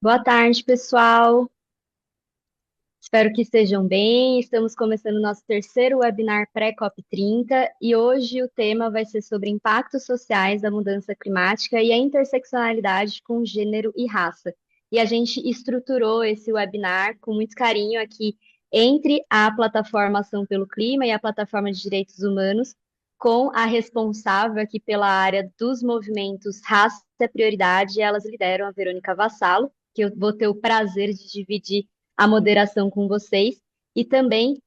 Boa tarde, pessoal. Espero que estejam bem. Estamos começando o nosso terceiro webinar pré-COP30 e hoje o tema vai ser sobre impactos sociais da mudança climática e a interseccionalidade com gênero e raça. E a gente estruturou esse webinar com muito carinho aqui entre a plataforma Ação pelo Clima e a plataforma de Direitos Humanos, com a responsável aqui pela área dos movimentos Raça é Prioridade, e elas lideram a Verônica Vassalo, que eu vou ter o prazer de dividir a moderação com vocês e também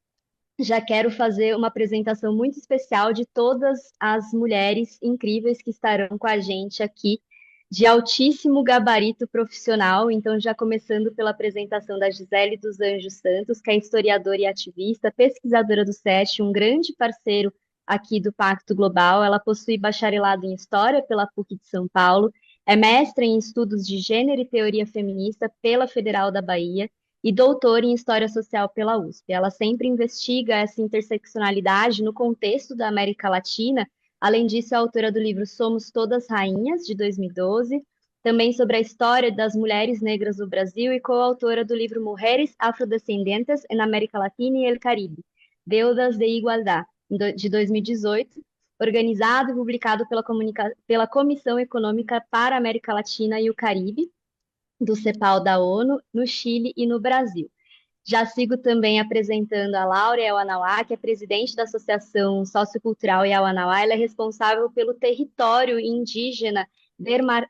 já quero fazer uma apresentação muito especial de todas as mulheres incríveis que estarão com a gente aqui, de altíssimo gabarito profissional. Então, já começando pela apresentação da Gisele dos Anjos Santos, que é historiadora e ativista, pesquisadora do SET, um grande parceiro aqui do Pacto Global. Ela possui bacharelado em História pela PUC de São Paulo, é mestre em Estudos de Gênero e Teoria Feminista pela Federal da Bahia e doutora em História Social pela USP. Ela sempre investiga essa interseccionalidade no contexto da América Latina. Além disso, é autora do livro Somos Todas Rainhas, de 2012, também sobre a história das mulheres negras no Brasil e coautora do livro Mujeres Afrodescendentes en América Latina y el Caribe, Deudas de Igualdad, de 2018, organizado e publicado pela Comissão Econômica para a América Latina e o Caribe, do CEPAL da ONU, no Chile e no Brasil. Já sigo também apresentando a Laura Yawanawá, que é presidente da Associação Sociocultural Yawanawá. Ela é responsável pelo território indígena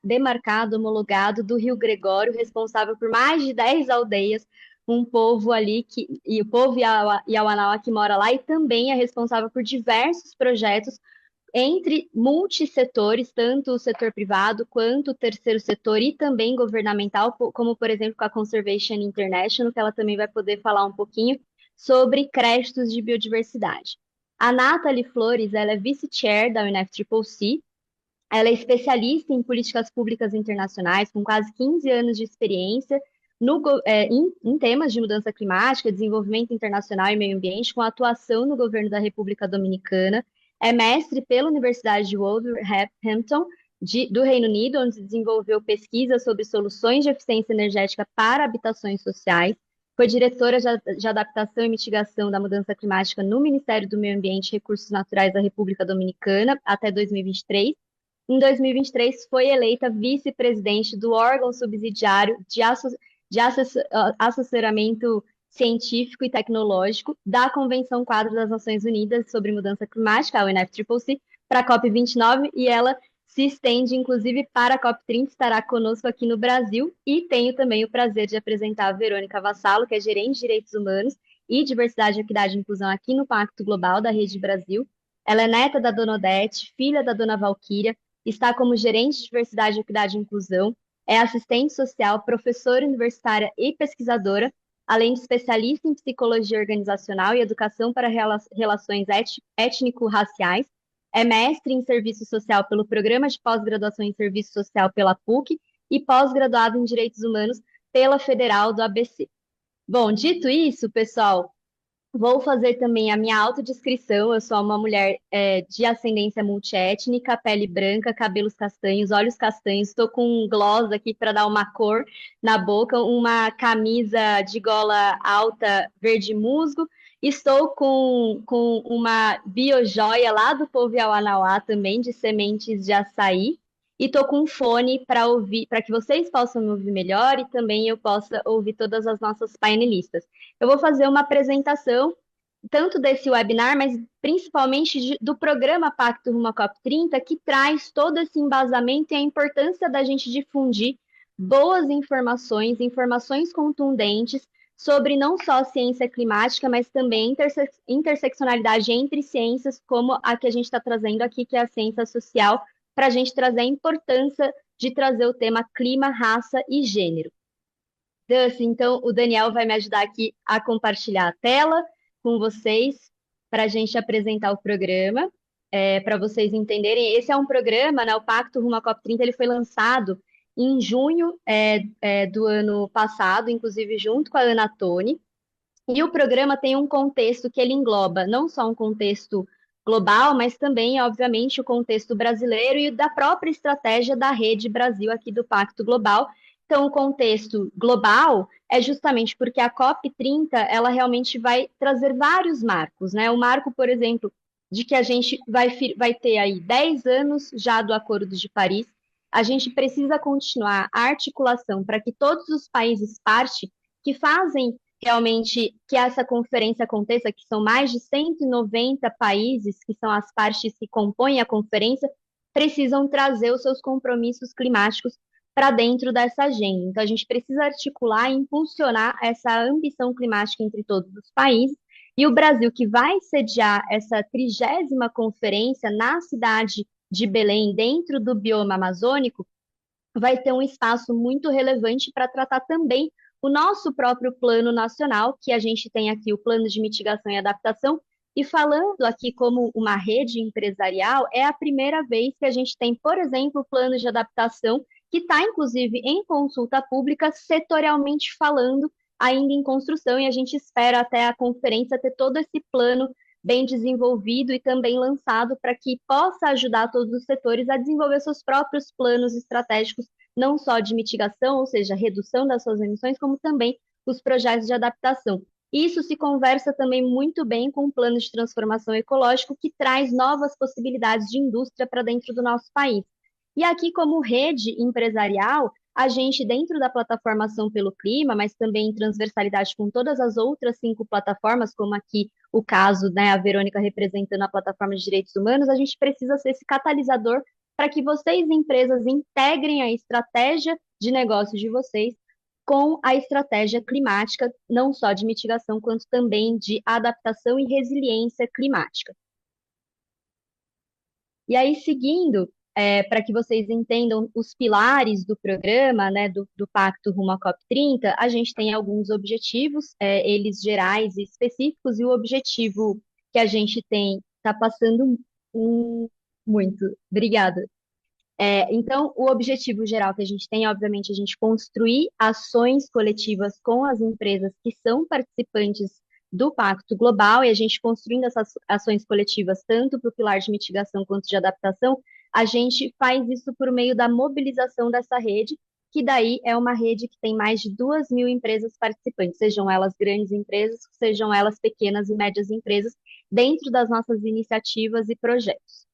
demarcado, homologado do Rio Gregório, responsável por mais de 10 aldeias, um povo ali, e o povo Yawanawá que mora lá, e também é responsável por diversos projetos entre multissetores, tanto o setor privado quanto o terceiro setor e também governamental, como por exemplo com a Conservation International, que ela também vai poder falar um pouquinho sobre créditos de biodiversidade. A Nathalie Flores, ela é vice-chair da UNFCCC, ela é especialista em políticas públicas internacionais, com quase 15 anos de experiência em temas de mudança climática, desenvolvimento internacional e meio ambiente, com atuação no governo da República Dominicana. É mestre pela Universidade de Wolverhampton, do Reino Unido, onde desenvolveu pesquisas sobre soluções de eficiência energética para habitações sociais. Foi diretora de adaptação e mitigação da mudança climática no Ministério do Meio Ambiente e Recursos Naturais da República Dominicana até 2023. Em 2023, foi eleita vice-presidente do órgão subsidiário de assessoramento científico e tecnológico da Convenção Quadro das Nações Unidas sobre Mudança Climática, a UNFCCC, para a COP29, e ela se estende, inclusive, para a COP30, estará conosco aqui no Brasil, e tenho também o prazer de apresentar a Verônica Vassalo, que é gerente de Direitos Humanos e Diversidade, Equidade e Inclusão aqui no Pacto Global da Rede Brasil. Ela é neta da Dona Odete, filha da Dona Valquíria, está como gerente de Diversidade, Equidade e Inclusão, é assistente social, professora universitária e pesquisadora, além de especialista em psicologia organizacional e educação para relações étnico-raciais. É mestre em serviço social pelo Programa de Pós-Graduação em Serviço Social pela PUC e pós-graduado em Direitos Humanos pela Federal do ABC. Bom, dito isso, pessoal, vou fazer também a minha autodescrição. Eu sou uma mulher de ascendência multiétnica, pele branca, cabelos castanhos, olhos castanhos. Estou com um gloss aqui para dar uma cor na boca, uma camisa de gola alta verde musgo. Estou com uma biojoia lá do povo Yawanawá também, de sementes de açaí. E estou com um fone para ouvir, para que vocês possam me ouvir melhor e também eu possa ouvir todas as nossas painelistas. Eu vou fazer uma apresentação tanto desse webinar, mas principalmente do programa Pacto Rumo à COP30, que traz todo esse embasamento e a importância da gente difundir boas informações, informações contundentes sobre não só a ciência climática, mas também interseccionalidade entre ciências, como a que a gente está trazendo aqui, que é a ciência social, para a gente trazer a importância de trazer o tema clima, raça e gênero. Então, o Daniel vai me ajudar aqui a compartilhar a tela com vocês para a gente apresentar o programa, para vocês entenderem. Esse é um programa, né, o Pacto Rumo à COP30, ele foi lançado em junho do ano passado, inclusive junto com a Ana Toni, e o programa tem um contexto que ele engloba não só um contexto global, mas também, obviamente, o contexto brasileiro e da própria estratégia da Rede Brasil aqui do Pacto Global, Então, o contexto global é justamente porque a COP30 ela realmente vai trazer vários marcos, né? O marco, por exemplo, de que a gente vai ter aí 10 anos já do Acordo de Paris. A gente precisa continuar a articulação para que todos os países parte que fazem realmente que essa conferência aconteça, que são mais de 190 países que são as partes que compõem a conferência, precisam trazer os seus compromissos climáticos para dentro dessa agenda. Então, a gente precisa articular e impulsionar essa ambição climática entre todos os países. E o Brasil, que vai sediar essa 30ª conferência na cidade de Belém, dentro do bioma amazônico, vai ter um espaço muito relevante para tratar também o nosso próprio plano nacional, que a gente tem aqui o plano de mitigação e adaptação. E falando aqui como uma rede empresarial, é a primeira vez que a gente tem, por exemplo, o plano de adaptação, que está inclusive em consulta pública, setorialmente falando, ainda em construção, e a gente espera até a conferência ter todo esse plano bem desenvolvido e também lançado para que possa ajudar todos os setores a desenvolver seus próprios planos estratégicos, não só de mitigação, ou seja, redução das suas emissões, como também os projetos de adaptação. Isso se conversa também muito bem com o plano de transformação ecológico, que traz novas possibilidades de indústria para dentro do nosso país. E aqui, como rede empresarial, a gente, dentro da plataforma Ação pelo Clima, mas também em transversalidade com todas as outras 5 plataformas, como aqui o caso, né, a Verônica representando a plataforma de direitos humanos, a gente precisa ser esse catalisador para que vocês, empresas, integrem a estratégia de negócio de vocês com a estratégia climática, não só de mitigação, quanto também de adaptação e resiliência climática. E aí, seguindo, para que vocês entendam os pilares do programa, né, do Pacto Rumo à COP30, a gente tem alguns objetivos, eles gerais e específicos, e o objetivo que a gente tem está passando muito. Obrigada. Então, o objetivo geral que a gente tem, obviamente, a gente construir ações coletivas com as empresas que são participantes do Pacto Global, e a gente construindo essas ações coletivas, tanto para o pilar de mitigação quanto de adaptação, a gente faz isso por meio da mobilização dessa rede, que daí é uma rede que tem mais de 2.000 empresas participantes, sejam elas grandes empresas, sejam elas pequenas e médias empresas, dentro das nossas iniciativas e projetos.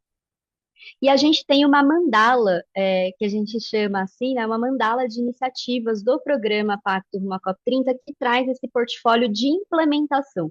E a gente tem uma mandala, que a gente chama assim, né, uma mandala de iniciativas do programa Pacto Rumo à COP30, que traz esse portfólio de implementação.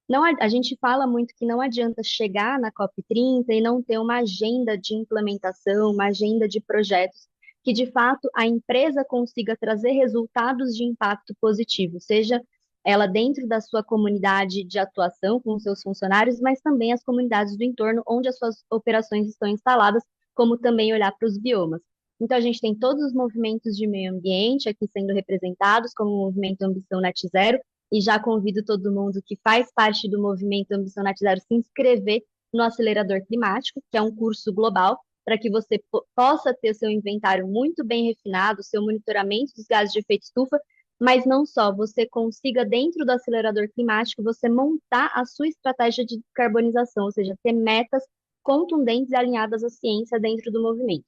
Não, a gente fala muito que não adianta chegar na COP30 e não ter uma agenda de implementação, uma agenda de projetos, que de fato a empresa consiga trazer resultados de impacto positivo, seja ela dentro da sua comunidade de atuação com os seus funcionários, mas também as comunidades do entorno onde as suas operações estão instaladas, como também olhar para os biomas. Então, a gente tem todos os movimentos de meio ambiente aqui sendo representados, como o movimento Ambição Net Zero, e já convido todo mundo que faz parte do movimento Ambição Net Zero se inscrever no Acelerador Climático, que é um curso global, para que você possa ter seu inventário muito bem refinado, seu monitoramento dos gases de efeito estufa, mas não só, você consiga, dentro do acelerador climático, você montar a sua estratégia de descarbonização, ou seja, ter metas contundentes e alinhadas à ciência dentro do movimento.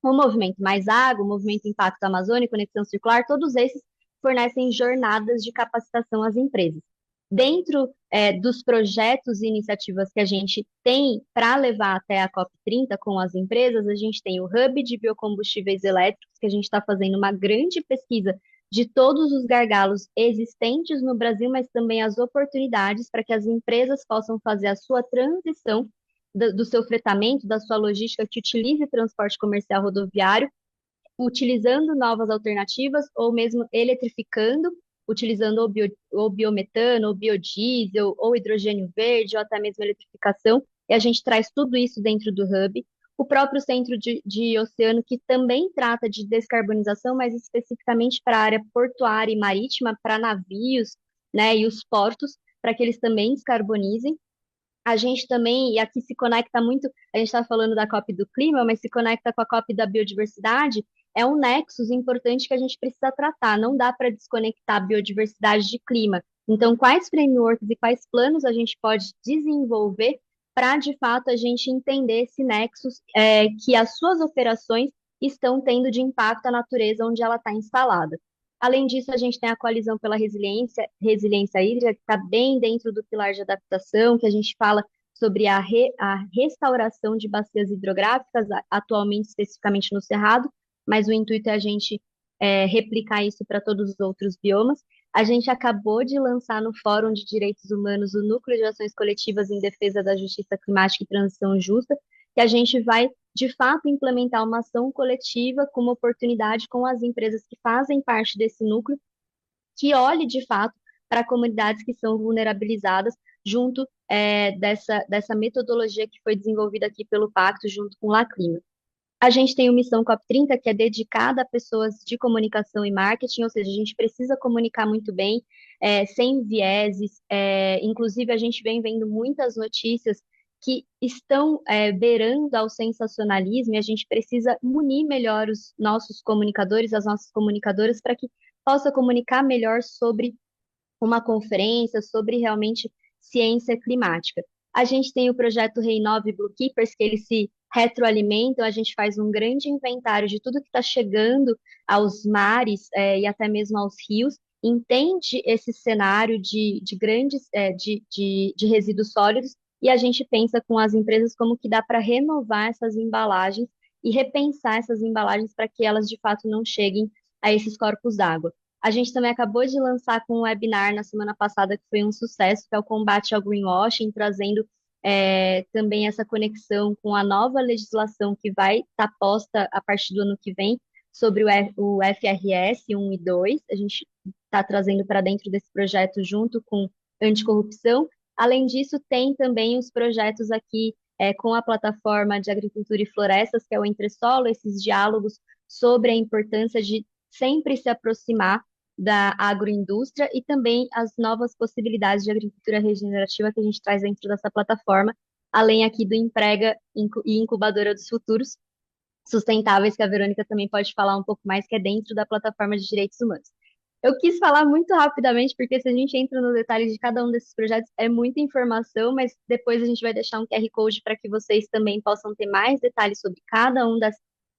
O movimento Mais Água, o movimento Impacto Amazônia, Conexão Circular, todos esses fornecem jornadas de capacitação às empresas. Dentro dos projetos e iniciativas que a gente tem para levar até a COP30 com as empresas, a gente tem o Hub de Biocombustíveis Elétricos, que a gente está fazendo uma grande pesquisa de todos os gargalos existentes no Brasil, mas também as oportunidades para que as empresas possam fazer a sua transição do seu fretamento, da sua logística que utilize transporte comercial rodoviário, utilizando novas alternativas ou mesmo eletrificando, utilizando ou biometano, ou biodiesel, ou hidrogênio verde, ou até mesmo eletrificação. E a gente traz tudo isso dentro do Hub. O próprio Centro de Oceano, que também trata de descarbonização, mas especificamente para a área portuária e marítima, para navios, né, e os portos, para que eles também descarbonizem. A gente também, e aqui se conecta muito, a gente está falando da COP do clima, mas se conecta com a COP da biodiversidade, é um nexus importante que a gente precisa tratar. Não dá para desconectar biodiversidade de clima. Então, quais frameworks e quais planos a gente pode desenvolver para, de fato, a gente entender esse nexus, que as suas operações estão tendo de impacto à natureza onde ela está instalada. Além disso, a gente tem a coalizão pela resiliência hídrica, que está bem dentro do pilar de adaptação, que a gente fala sobre a restauração de bacias hidrográficas, atualmente especificamente no Cerrado, mas o intuito é a gente replicar isso para todos os outros biomas. A gente acabou de lançar no Fórum de Direitos Humanos o Núcleo de Ações Coletivas em Defesa da Justiça Climática e Transição Justa, que a gente vai, de fato, implementar uma ação coletiva com uma oportunidade com as empresas que fazem parte desse núcleo, que olhe, de fato, para comunidades que são vulnerabilizadas, junto dessa metodologia que foi desenvolvida aqui pelo Pacto, junto com o Laclima. A gente tem o Missão COP30, que é dedicada a pessoas de comunicação e marketing, ou seja, a gente precisa comunicar muito bem, sem vieses. Inclusive, a gente vem vendo muitas notícias que estão beirando ao sensacionalismo e a gente precisa munir melhor os nossos comunicadores, as nossas comunicadoras, para que possa comunicar melhor sobre uma conferência sobre realmente ciência climática. A gente tem o projeto Reinove Blue Keepers, que eles se retroalimentam, a gente faz um grande inventário de tudo que está chegando aos mares e até mesmo aos rios, entende esse cenário de grandes de resíduos sólidos e a gente pensa com as empresas como que dá para renovar essas embalagens e repensar essas embalagens para que elas de fato não cheguem a esses corpos d'água. A gente também acabou de lançar com um webinar na semana passada que foi um sucesso, que é o combate ao greenwashing, trazendo também essa conexão com a nova legislação que vai estar posta a partir do ano que vem sobre o FRS 1 e 2. A gente está trazendo para dentro desse projeto junto com anticorrupção. Além disso, tem também os projetos aqui com a plataforma de agricultura e florestas, que é o Entresolo, esses diálogos sobre a importância de sempre se aproximar da agroindústria e também as novas possibilidades de agricultura regenerativa que a gente traz dentro dessa plataforma, além aqui do Emprega e Incubadora dos Futuros Sustentáveis, que a Verônica também pode falar um pouco mais, que é dentro da plataforma de direitos humanos. Eu quis falar muito rapidamente, porque se a gente entra no detalhe de cada um desses projetos, é muita informação, mas depois a gente vai deixar um QR Code para que vocês também possam ter mais detalhes sobre cada um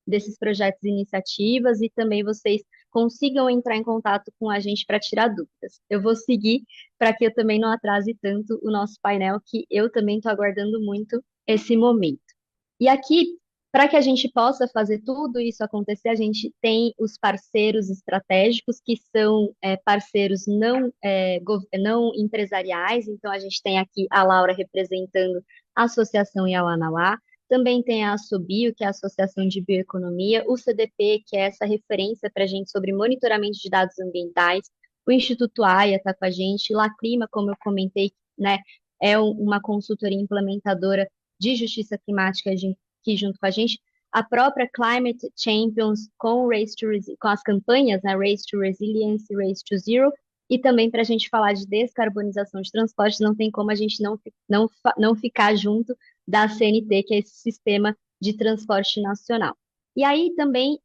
desses projetos e iniciativas e também vocês consigam entrar em contato com a gente para tirar dúvidas. Eu vou seguir para que eu também não atrase tanto o nosso painel, que eu também estou aguardando muito esse momento. E aqui, para que a gente possa fazer tudo isso acontecer, a gente tem os parceiros estratégicos, que são parceiros não empresariais. Então, a gente tem aqui a Laura representando a Associação Iauanauá, também tem a Assobio, que é a Associação de Bioeconomia, o CDP, que é essa referência para a gente sobre monitoramento de dados ambientais, o Instituto AIA está com a gente, Laclima, como eu comentei, né, é uma consultoria implementadora de justiça climática aqui junto com a gente, a própria Climate Champions com as campanhas, né, Race to Resilience, Race to Zero, e também para a gente falar de descarbonização de transportes, não tem como a gente não ficar junto da CNT, que é esse sistema de transporte nacional. E aí também,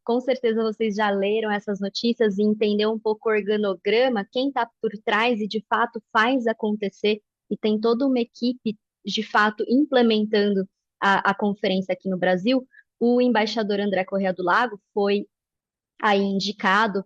com certeza vocês já leram essas notícias e entenderam um pouco o organograma, quem está por trás e de fato faz acontecer, e tem toda uma equipe de fato implementando a conferência aqui no Brasil. O embaixador André Corrêa do Lago foi aí indicado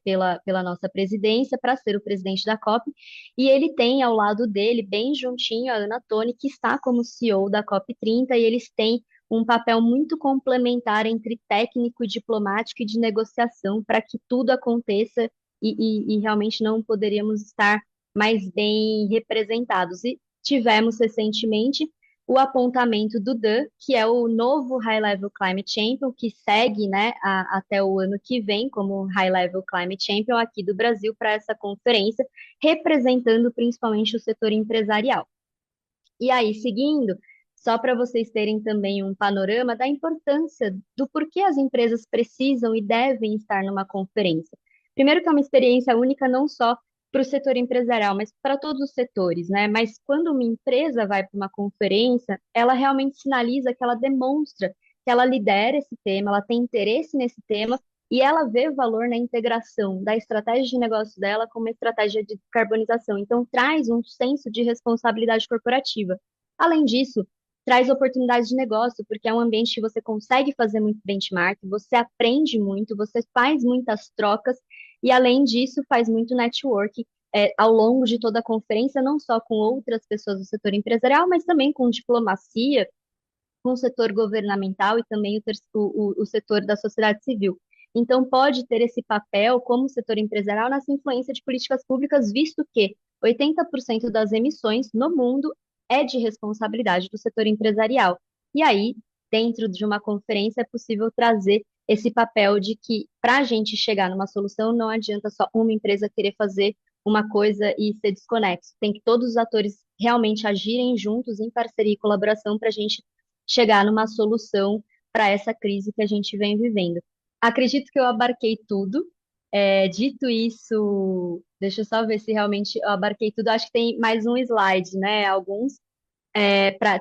pela nossa presidência para ser o presidente da COP, e ele tem ao lado dele, bem juntinho, a Ana Toni, que está como CEO da COP30, e eles têm um papel muito complementar entre técnico, diplomático e de negociação para que tudo aconteça e realmente não poderíamos estar mais bem representados. E tivemos recentemente o apontamento do DAN, que é o novo High Level Climate Champion, que segue, né, até o ano que vem como High Level Climate Champion aqui do Brasil para essa conferência, representando principalmente o setor empresarial. E aí, seguindo, só para vocês terem também um panorama da importância do porquê as empresas precisam e devem estar numa conferência. Primeiro que é uma experiência única não só para o setor empresarial, mas para todos os setores, né? Mas quando uma empresa vai para uma conferência, ela realmente sinaliza que ela demonstra que ela lidera esse tema, ela tem interesse nesse tema e ela vê valor na integração da estratégia de negócio dela com uma estratégia de decarbonização. Então, traz um senso de responsabilidade corporativa. Além disso, traz oportunidades de negócio, porque é um ambiente que você consegue fazer muito benchmark, você aprende muito, você faz muitas trocas e, além disso, faz muito network ao longo de toda a conferência, não só com outras pessoas do setor empresarial, mas também com diplomacia, com o setor governamental e também o setor da sociedade civil. Então, pode ter esse papel como setor empresarial nessa influência de políticas públicas, visto que 80% das emissões no mundo é de responsabilidade do setor empresarial. E aí, dentro de uma conferência, é possível trazer esse papel de que, para a gente chegar numa solução, não adianta só uma empresa querer fazer uma coisa e ser desconexo. Tem que todos os atores realmente agirem juntos, em parceria e colaboração, para a gente chegar numa solução para essa crise que a gente vem vivendo. Acredito que eu abarquei tudo. Dito isso, deixa eu só ver se realmente eu abarquei tudo. Acho que tem mais um slide, né? Alguns.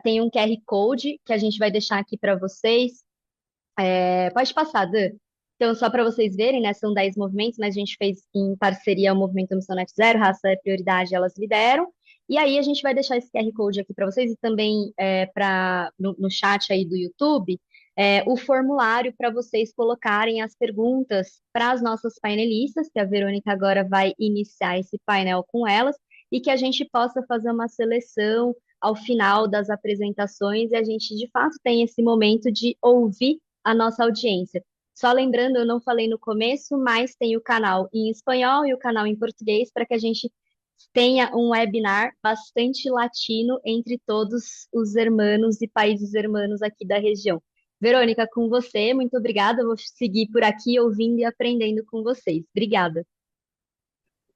Tem um QR Code que a gente vai deixar aqui para vocês. Pode passar, Dan. Então, só para vocês verem, né? São 10 movimentos, mas a gente fez em parceria o Movimento Missão Net Zero, Raça é Prioridade, elas lideram. E aí a gente vai deixar esse QR Code aqui para vocês e também no chat aí do YouTube o formulário para vocês colocarem as perguntas para as nossas painelistas, que a Verônica agora vai iniciar esse painel com elas, e que a gente possa fazer uma seleção ao final das apresentações e a gente de fato tem esse momento de ouvir a nossa audiência. Só lembrando, eu não falei no começo, mas tem o canal em espanhol e o canal em português para que a gente tenha um webinar bastante latino entre todos os hermanos e países hermanos aqui da região. Verônica, com você, muito obrigada. Eu vou seguir por aqui ouvindo e aprendendo com vocês. Obrigada.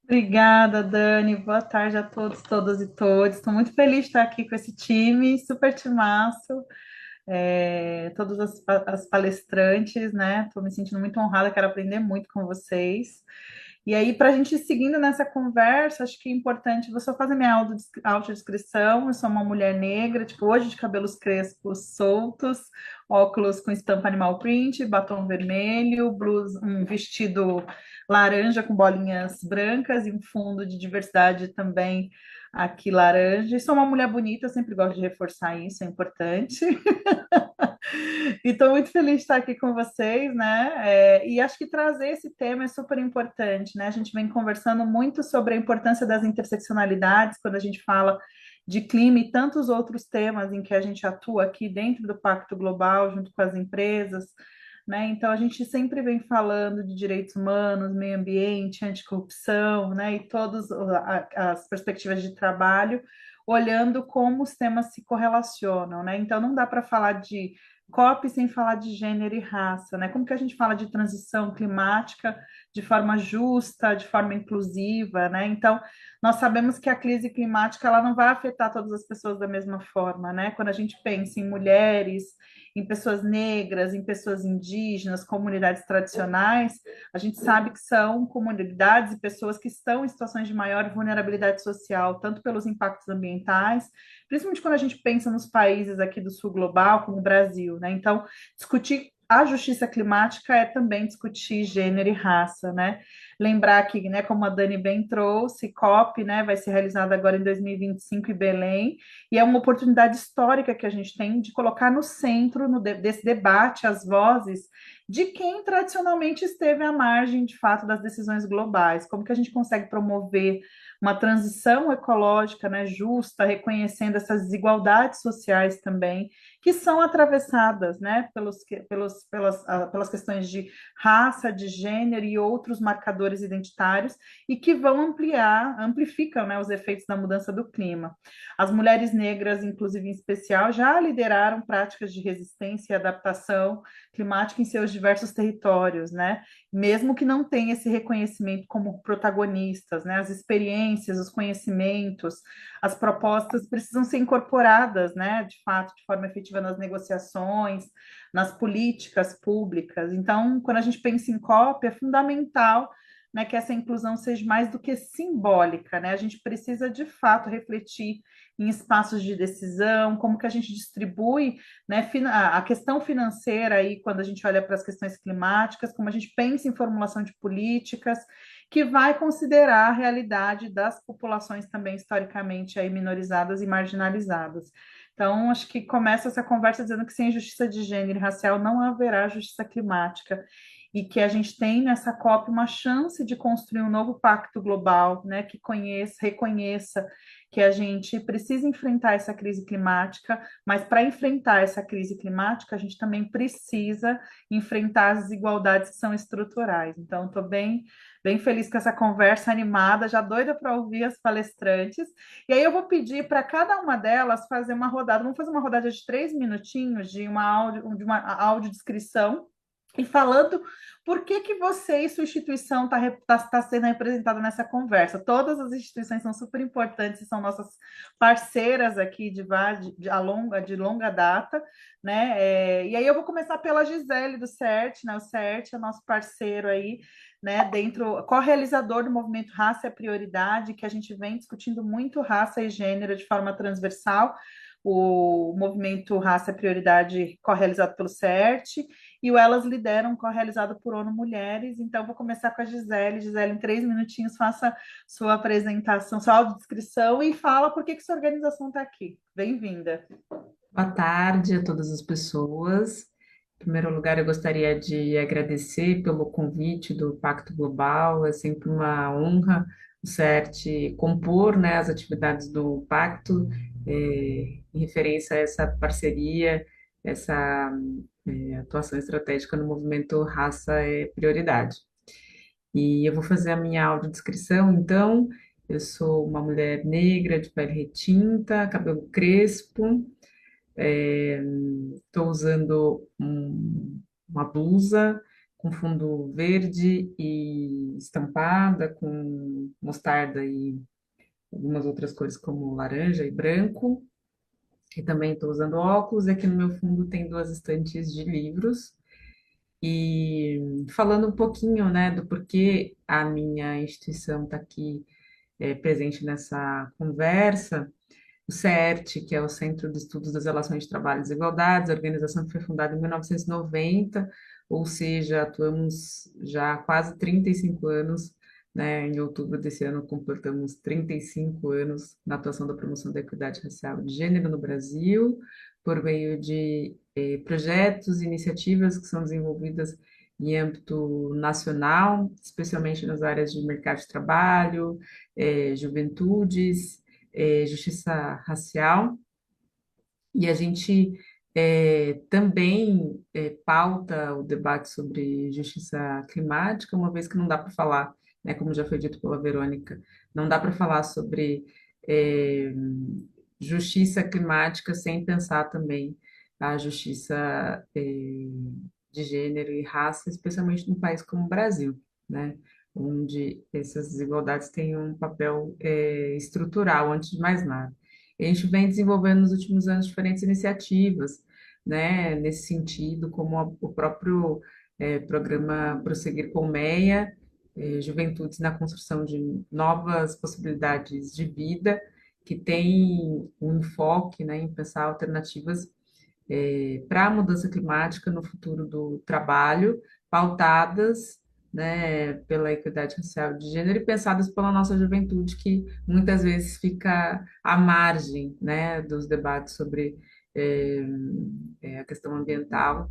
Obrigada, Dani. Boa tarde a todos, todas e todos. Estou muito feliz de estar aqui com esse time, super timaço, todas as palestrantes, né? Estou me sentindo muito honrada, quero aprender muito com vocês. E aí, para a gente ir seguindo nessa conversa, acho que é importante, vou só fazer minha autodescrição. Eu sou uma mulher negra, tipo, hoje de cabelos crespos soltos, óculos com estampa animal print, batom vermelho, blusa, um vestido laranja com bolinhas brancas e um fundo de diversidade também aqui laranja. E sou uma mulher bonita, eu sempre gosto de reforçar isso, é importante. E estou muito feliz de estar aqui com vocês, né? E acho que trazer esse tema é super importante, né? A gente vem conversando muito sobre a importância das interseccionalidades quando a gente fala de clima e tantos outros temas em que a gente atua aqui dentro do Pacto Global, junto com as empresas, né? Então a gente sempre vem falando de direitos humanos, meio ambiente, anticorrupção, né? E todas as perspectivas de trabalho, olhando como os temas se correlacionam, né? Então não dá para falar de COP sem falar de gênero e raça, né? Como que a gente fala de transição climática de forma justa, de forma inclusiva, né? Então, nós sabemos que a crise climática ela não vai afetar todas as pessoas da mesma forma, né? Quando a gente pensa em mulheres, em pessoas negras, em pessoas indígenas, comunidades tradicionais, a gente sabe que são comunidades e pessoas que estão em situações de maior vulnerabilidade social, tanto pelos impactos ambientais, principalmente quando a gente pensa nos países aqui do sul global, como o Brasil, né? Então, discutir a justiça climática é também discutir gênero e raça, né? Lembrar que, né, como a Dani bem trouxe, COP, né, vai ser realizada agora em 2025 em Belém, e é uma oportunidade histórica que a gente tem de colocar no centro desse debate as vozes de quem tradicionalmente esteve à margem, de fato, das decisões globais. Como que a gente consegue promover uma transição ecológica, né, justa, reconhecendo essas desigualdades sociais também, que são atravessadas, né, pelas questões de raça, de gênero e outros marcadores identitários, e que vão amplificam, né, os efeitos da mudança do clima. As mulheres negras, inclusive em especial, já lideraram práticas de resistência e adaptação climática em seus diversos territórios, né? Mesmo que não tenha esse reconhecimento como protagonistas, né? As experiências, os conhecimentos, as propostas precisam ser incorporadas, né? De fato, de forma efetiva nas negociações, nas políticas públicas. Então, quando a gente pensa em COP, é fundamental, né, que essa inclusão seja mais do que simbólica, né? A gente precisa de fato refletir em espaços de decisão, como que a gente distribui, né, a questão financeira aí quando a gente olha para as questões climáticas, como a gente pensa em formulação de políticas que vai considerar a realidade das populações também historicamente aí minorizadas e marginalizadas. Então, acho que começa essa conversa dizendo que sem justiça de gênero e racial não haverá justiça climática e que a gente tem nessa COP uma chance de construir um novo pacto global, né, que reconheça que a gente precisa enfrentar essa crise climática, mas para enfrentar essa crise climática, a gente também precisa enfrentar as desigualdades que são estruturais. Então, estou bem feliz com essa conversa animada, já doida para ouvir as palestrantes. E aí eu vou pedir para cada uma delas fazer uma rodada. Vamos fazer uma rodada de 3 minutinhos de uma audiodescrição e falando por que você e sua instituição está sendo representada nessa conversa. Todas as instituições são super importantes e são nossas parceiras aqui de longa data, né? E aí eu vou começar pela Gisele do CERT, né? O CERT é nosso parceiro aí, né? Co-realizador do movimento Raça é Prioridade, que a gente vem discutindo muito raça e gênero de forma transversal. O movimento Raça é Prioridade, co-realizado pelo CERT, e o Elas Lideram, co-realizado por ONU Mulheres. Então, vou começar com a Gisele. Gisele, em 3 minutinhos, faça sua apresentação, sua audiodescrição e fala por que sua organização está aqui. Bem-vinda. Boa tarde a todas as pessoas. Em primeiro lugar, eu gostaria de agradecer pelo convite do Pacto Global. É sempre uma honra o CERT compor, né, as atividades do Pacto, em referência a essa parceria, essa atuação estratégica no movimento Raça é Prioridade. E eu vou fazer a minha audiodescrição, então. Eu sou uma mulher negra, de pele retinta, cabelo crespo. Estou usando uma blusa com fundo verde e estampada com mostarda e algumas outras cores como laranja e branco. E também estou usando óculos. E aqui no meu fundo tem duas estantes de livros. E falando um pouquinho, né, do porquê a minha instituição está aqui presente nessa conversa. O CERT, que é o Centro de Estudos das Relações de Trabalho e Desigualdades, a organização que foi fundada em 1990, ou seja, atuamos já há quase 35 anos, né? Em outubro desse ano completamos 35 anos na atuação da promoção da equidade racial e de gênero no Brasil, por meio de projetos e iniciativas que são desenvolvidas em âmbito nacional, especialmente nas áreas de mercado de trabalho, juventudes, justiça racial, e a gente também pauta o debate sobre justiça climática, uma vez que não dá para falar, né, como já foi dito pela Verônica, não dá para falar sobre é, justiça climática sem pensar também a justiça de gênero e raça, especialmente num país como o Brasil, né? Onde essas desigualdades têm um papel estrutural, antes de mais nada. E a gente vem desenvolvendo nos últimos anos diferentes iniciativas, né, nesse sentido, como o próprio programa Prosseguir Colmeia, Juventudes na Construção de Novas Possibilidades de Vida, que tem um enfoque, né, em pensar alternativas para a mudança climática no futuro do trabalho, pautadas, né, pela equidade racial e de gênero e pensadas pela nossa juventude, que muitas vezes fica à margem, né, dos debates sobre a questão ambiental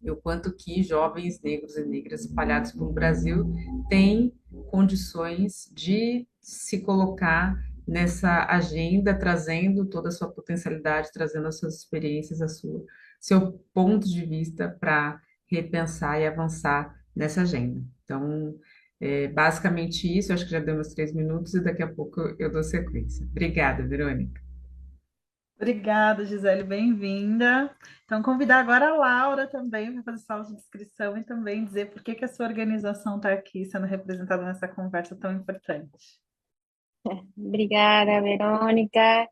e o quanto que jovens negros e negras espalhados pelo Brasil têm condições de se colocar nessa agenda, trazendo toda a sua potencialidade, trazendo as suas experiências, seu ponto de vista para repensar e avançar nessa agenda. Então, basicamente isso, eu acho que já deu meus 3 minutos e daqui a pouco eu dou sequência. Obrigada, Verônica. Obrigada, Gisele, bem-vinda. Então, convidar agora a Laura também para fazer sua descrição e também dizer por que a sua organização está aqui sendo representada nessa conversa tão importante. Obrigada, Verônica.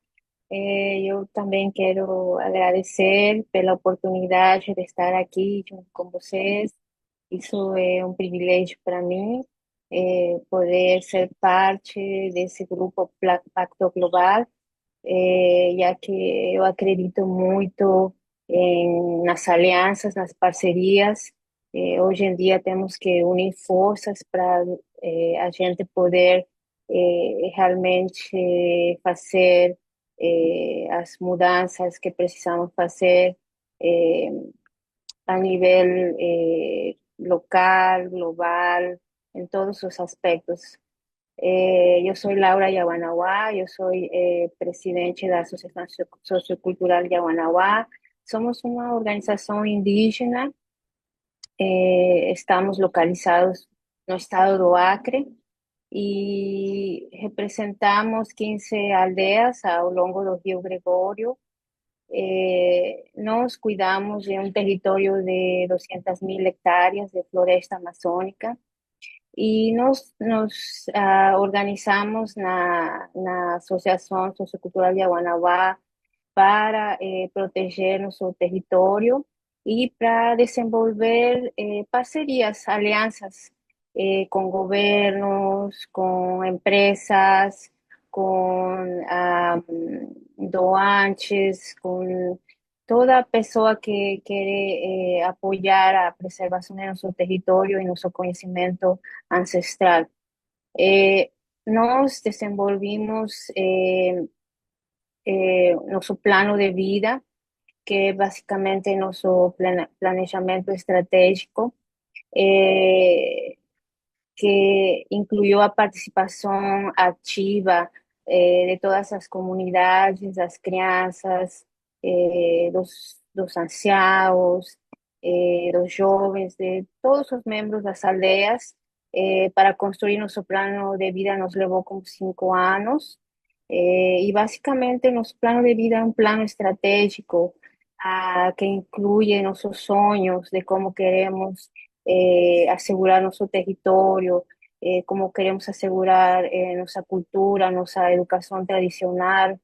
Eu também quero agradecer pela oportunidade de estar aqui junto com vocês. Isso é um privilégio para mim, poder ser parte desse grupo Pacto Global, já que eu acredito muito nas alianças, nas parcerias. Hoje em dia temos que unir forças para a gente poder realmente fazer as mudanças que precisamos fazer eh, a nível local, global, en todos sus aspectos. Yo soy Laura Yaguanaguá, yo soy presidente de la Asociación Sociocultural Yaguanaguá. Somos una organización indígena, estamos localizados no estado do Acre y representamos 15 aldeas ao longo do Rio Gregório. Nós cuidamos de um território de 200.000 hectáreas de floresta amazônica e nos organizamos na Associação Sociocultural de Yaguanaguá para proteger nosso território e para desenvolver parcerias, alianças com governos, com empresas, com doantes, com toda pessoa que quer apoiar a preservação de nosso território e nosso conhecimento ancestral. Nós desenvolvimos nosso plano de vida, que é basicamente nosso planejamento estratégico, que incluyó a participação ativa de todas as comunidades, das crianças, dos anciãos, dos jovens, de todos os membros das aldeias. Para construir nosso plano de vida nos levou como 5 anos. E basicamente nosso plano de vida é um plano estratégico que inclui nossos sonhos de como queremos asegurar nosso território, como queremos asegurar nossa cultura, nossa educação tradicional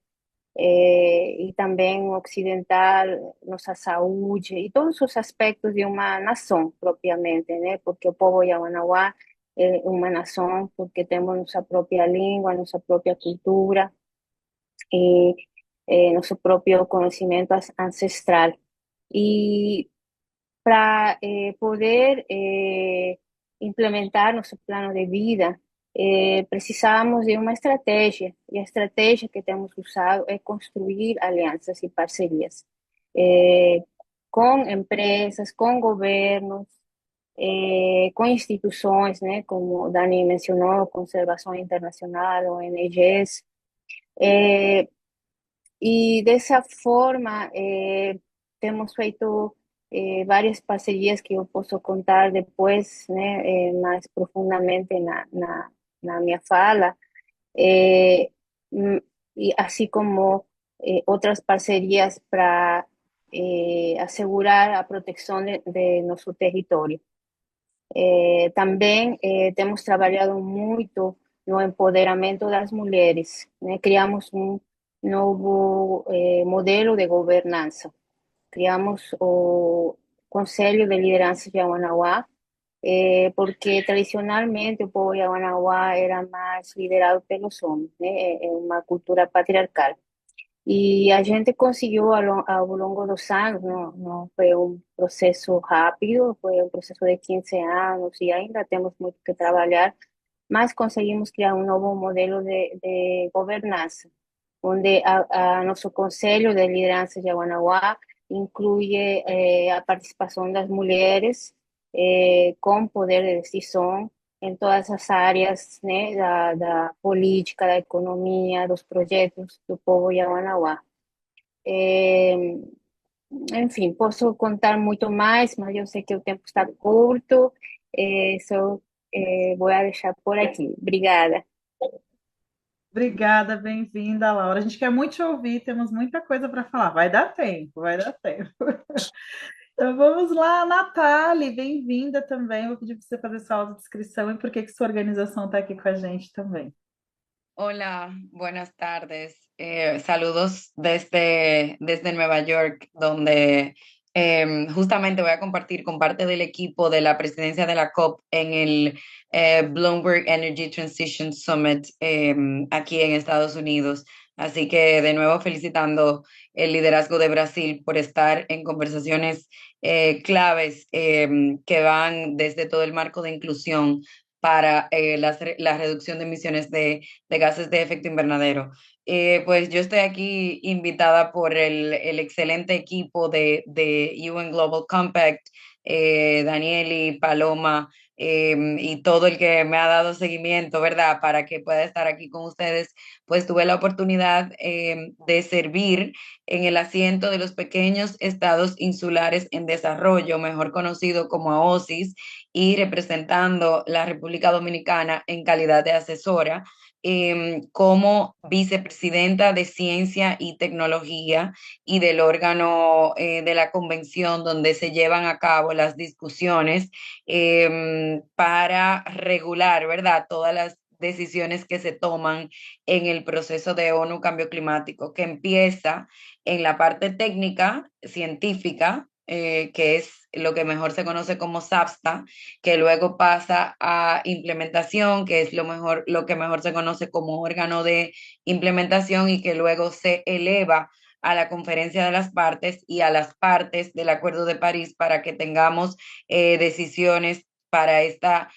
e também ocidental, nossa saúde e todos os aspectos de uma nação propriamente, né? Porque o povo Yaguanaguá é uma nação porque temos nossa própria língua, nossa própria cultura e nosso próprio conhecimento ancestral. E para poder implementar nosso plano de vida, precisamos de uma estratégia, e a estratégia que temos usado é construir alianças e parcerias com empresas, com governos, com instituições, né, como o Dani mencionou, Conservação Internacional, ONGs, e dessa forma temos feito várias parcerias que eu posso contar depois, né, mais profundamente na minha fala, e assim como outras parcerias para assegurar a proteção de nosso território. Também temos trabalhado muito no empoderamento das mulheres, né? Criamos um novo modelo de governança. Criamos o Conselho de Liderança de Yaguanaguá, porque tradicionalmente o povo Yaguanaguá era mais liderado pelos homens, né? É uma cultura patriarcal. E a gente conseguiu ao longo dos anos, não foi um processo rápido, foi um processo de 15 anos e ainda temos muito que trabalhar, mas conseguimos criar um novo modelo de governança, onde a nosso Conselho de Liderança de Yaguanaguá inclui a participação das mulheres com poder de decisão em todas as áreas, né, da política, da economia, dos projetos do povo Yaguanaguá. Enfim, posso contar muito mais, mas eu sei que o tempo está curto, só vou deixar por aqui. Obrigada. Obrigada, bem-vinda, Laura. A gente quer muito te ouvir, temos muita coisa para falar. Vai dar tempo, vai dar tempo. Então vamos lá, Natália, bem-vinda também. Vou pedir para você fazer sua autodescrição e por que sua organização está aqui com a gente também. Hola, buenas tardes. Saludos desde Nueva York, donde justamente voy a compartir con parte del equipo de la presidencia de la COP en el Bloomberg Energy Transition Summit aquí en Estados Unidos. Así que de nuevo felicitando el liderazgo de Brasil por estar en conversaciones claves que van desde todo el marco de inclusión para la reducción de emisiones de gases de efecto invernadero. Pues yo estoy aquí invitada por el excelente equipo de UN Global Compact, Danieli, Paloma, y todo el que me ha dado seguimiento, ¿verdad? Para que pueda estar aquí con ustedes, pues tuve la oportunidad de servir en el asiento de los pequeños estados insulares en desarrollo, mejor conocido como AOSIS, y representando la República Dominicana en calidad de asesora. Como vicepresidenta de Ciencia y Tecnología y del órgano de la convención donde se llevan a cabo las discusiones para regular, ¿verdad? Todas las decisiones que se toman en el proceso de ONU Cambio Climático, que empieza en la parte técnica, científica, que es lo que mejor se conoce como SAPSTA, que luego pasa a implementación, que es lo que mejor se conoce como órgano de implementación y que luego se eleva a la conferencia de las partes y a las partes del Acuerdo de París para que tengamos decisiones para esta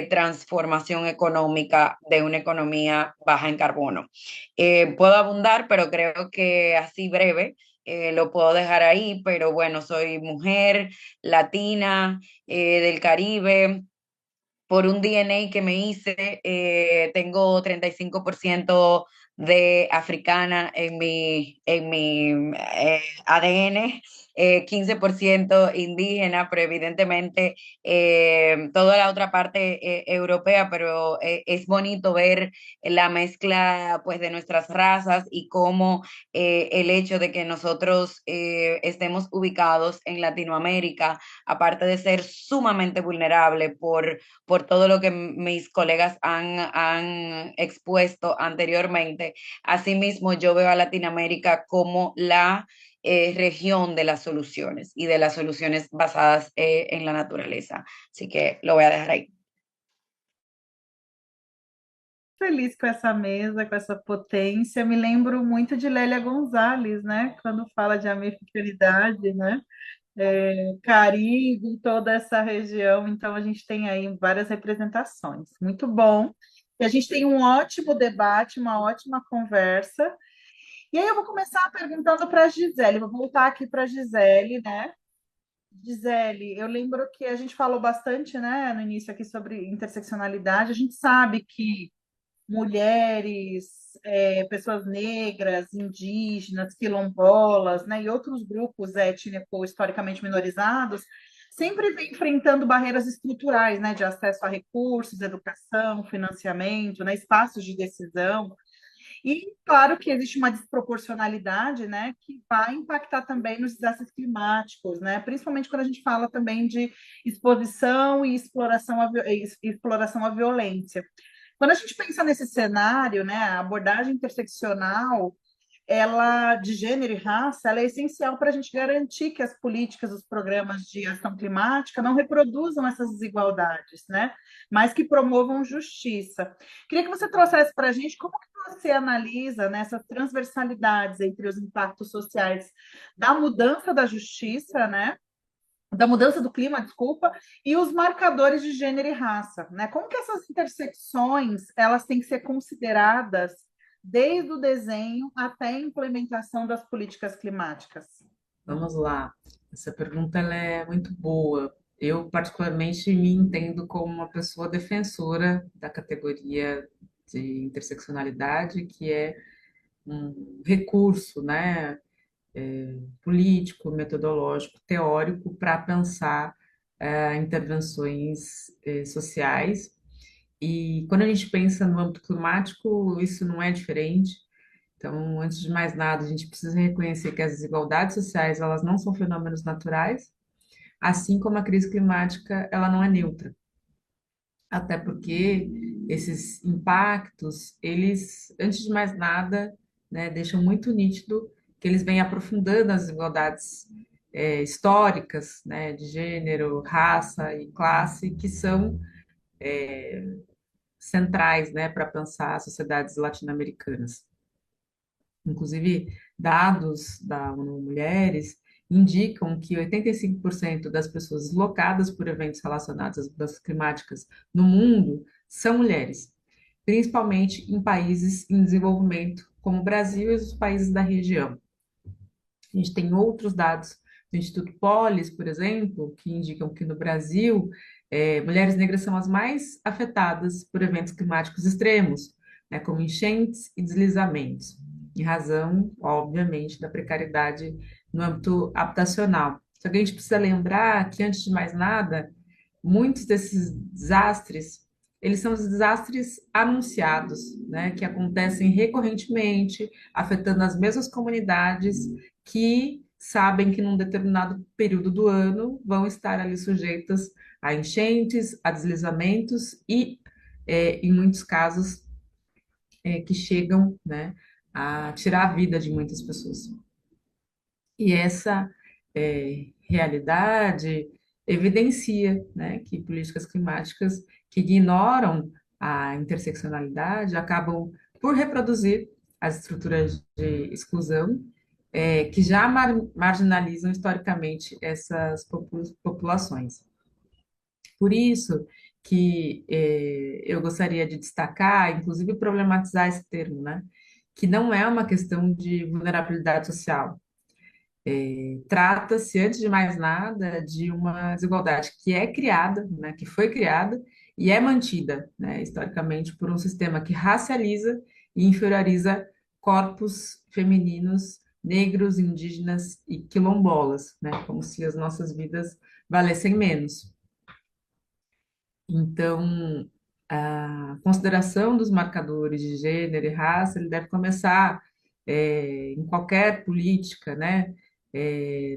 transformación económica de una economía baja en carbono. Puedo abundar, pero creo que así breve lo puedo dejar ahí, pero bueno, soy mujer latina del Caribe. Por un DNA que me hice, tengo 35% de africana en mi ADN, 15% indígena, pero evidentemente toda la otra parte europea, pero es bonito ver la mezcla pues de nuestras razas y cómo el hecho de que nosotros estemos ubicados en Latinoamérica, aparte de ser sumamente vulnerable por todo lo que mis colegas han expuesto anteriormente. Asimismo, yo veo a Latinoamérica como la región de las soluciones y de las soluciones basadas en la naturaleza. Así que lo voy a dejar ahí. Feliz com essa mesa, com essa potência. Me lembro muito de Lélia Gonzalez, né? Quando fala de americanidade, né? Caribe, toda essa região. Então, a gente tem aí várias representações. Muito bom. E a gente tem um ótimo debate, uma ótima conversa. E aí eu vou começar perguntando para a Gisele. Vou voltar aqui para a Gisele, né? Gisele, eu lembro que a gente falou bastante, né, no início aqui sobre interseccionalidade. A gente sabe que mulheres, pessoas negras, indígenas, quilombolas, né, e outros grupos étnicos historicamente minorizados, sempre vem enfrentando barreiras estruturais, né, de acesso a recursos, educação, financiamento, né, espaços de decisão. E claro que existe uma desproporcionalidade, né, que vai impactar também nos desastres climáticos, né, principalmente quando a gente fala também de exposição e exploração à violência. Quando a gente pensa nesse cenário, né, a abordagem interseccional, ela de gênero e raça, ela é essencial para a gente garantir que as políticas, os programas de ação climática não reproduzam essas desigualdades, né, mas que promovam justiça. Queria que você trouxesse para a gente como que você analisa, né, essas transversalidades entre os impactos sociais da mudança da justiça, né, da mudança do clima, desculpa, e os marcadores de gênero e raça, né? Como que essas intersecções elas têm que ser consideradas desde o desenho até a implementação das políticas climáticas? Vamos lá. Essa pergunta ela é muito boa. Eu, particularmente, me entendo como uma pessoa defensora da categoria de interseccionalidade, que é um recurso, né, político, metodológico, teórico para pensar intervenções sociais. E quando a gente pensa no âmbito climático, isso não é diferente. Então, antes de mais nada, a gente precisa reconhecer que as desigualdades sociais, elas não são fenômenos naturais, assim como a crise climática, ela não é neutra. Até porque esses impactos, eles, antes de mais nada, né, deixam muito nítido que eles vêm aprofundando as desigualdades históricas, né, de gênero, raça e classe, que são centrais, né, para pensar as sociedades latino-americanas. Inclusive, dados da ONU Mulheres indicam que 85% das pessoas deslocadas por eventos relacionados às mudanças climáticas no mundo são mulheres, principalmente em países em desenvolvimento, como o Brasil e os países da região. A gente tem outros dados do Instituto Polis, por exemplo, que indicam que no Brasil, mulheres negras são as mais afetadas por eventos climáticos extremos, né, como enchentes e deslizamentos, em razão, obviamente, da precariedade no âmbito habitacional. Só que a gente precisa lembrar que, antes de mais nada, muitos desses desastres, eles são os desastres anunciados, né, que acontecem recorrentemente, afetando as mesmas comunidades que sabem que num determinado período do ano vão estar ali sujeitas a enchentes, a deslizamentos e, em muitos casos, que chegam, né, a tirar a vida de muitas pessoas. E essa realidade evidencia, né, que políticas climáticas que ignoram a interseccionalidade acabam por reproduzir as estruturas de exclusão que já marginalizam historicamente essas populações. Por isso que eu gostaria de destacar, inclusive problematizar esse termo, né, que não é uma questão de vulnerabilidade social. Trata-se, antes de mais nada, de uma desigualdade que é criada, né, que foi criada e é mantida, né, historicamente, por um sistema que racializa e inferioriza corpos femininos, negros, indígenas e quilombolas, né, como se as nossas vidas valessem menos. Então, a consideração dos marcadores de gênero e raça, ele deve começar em qualquer política, né,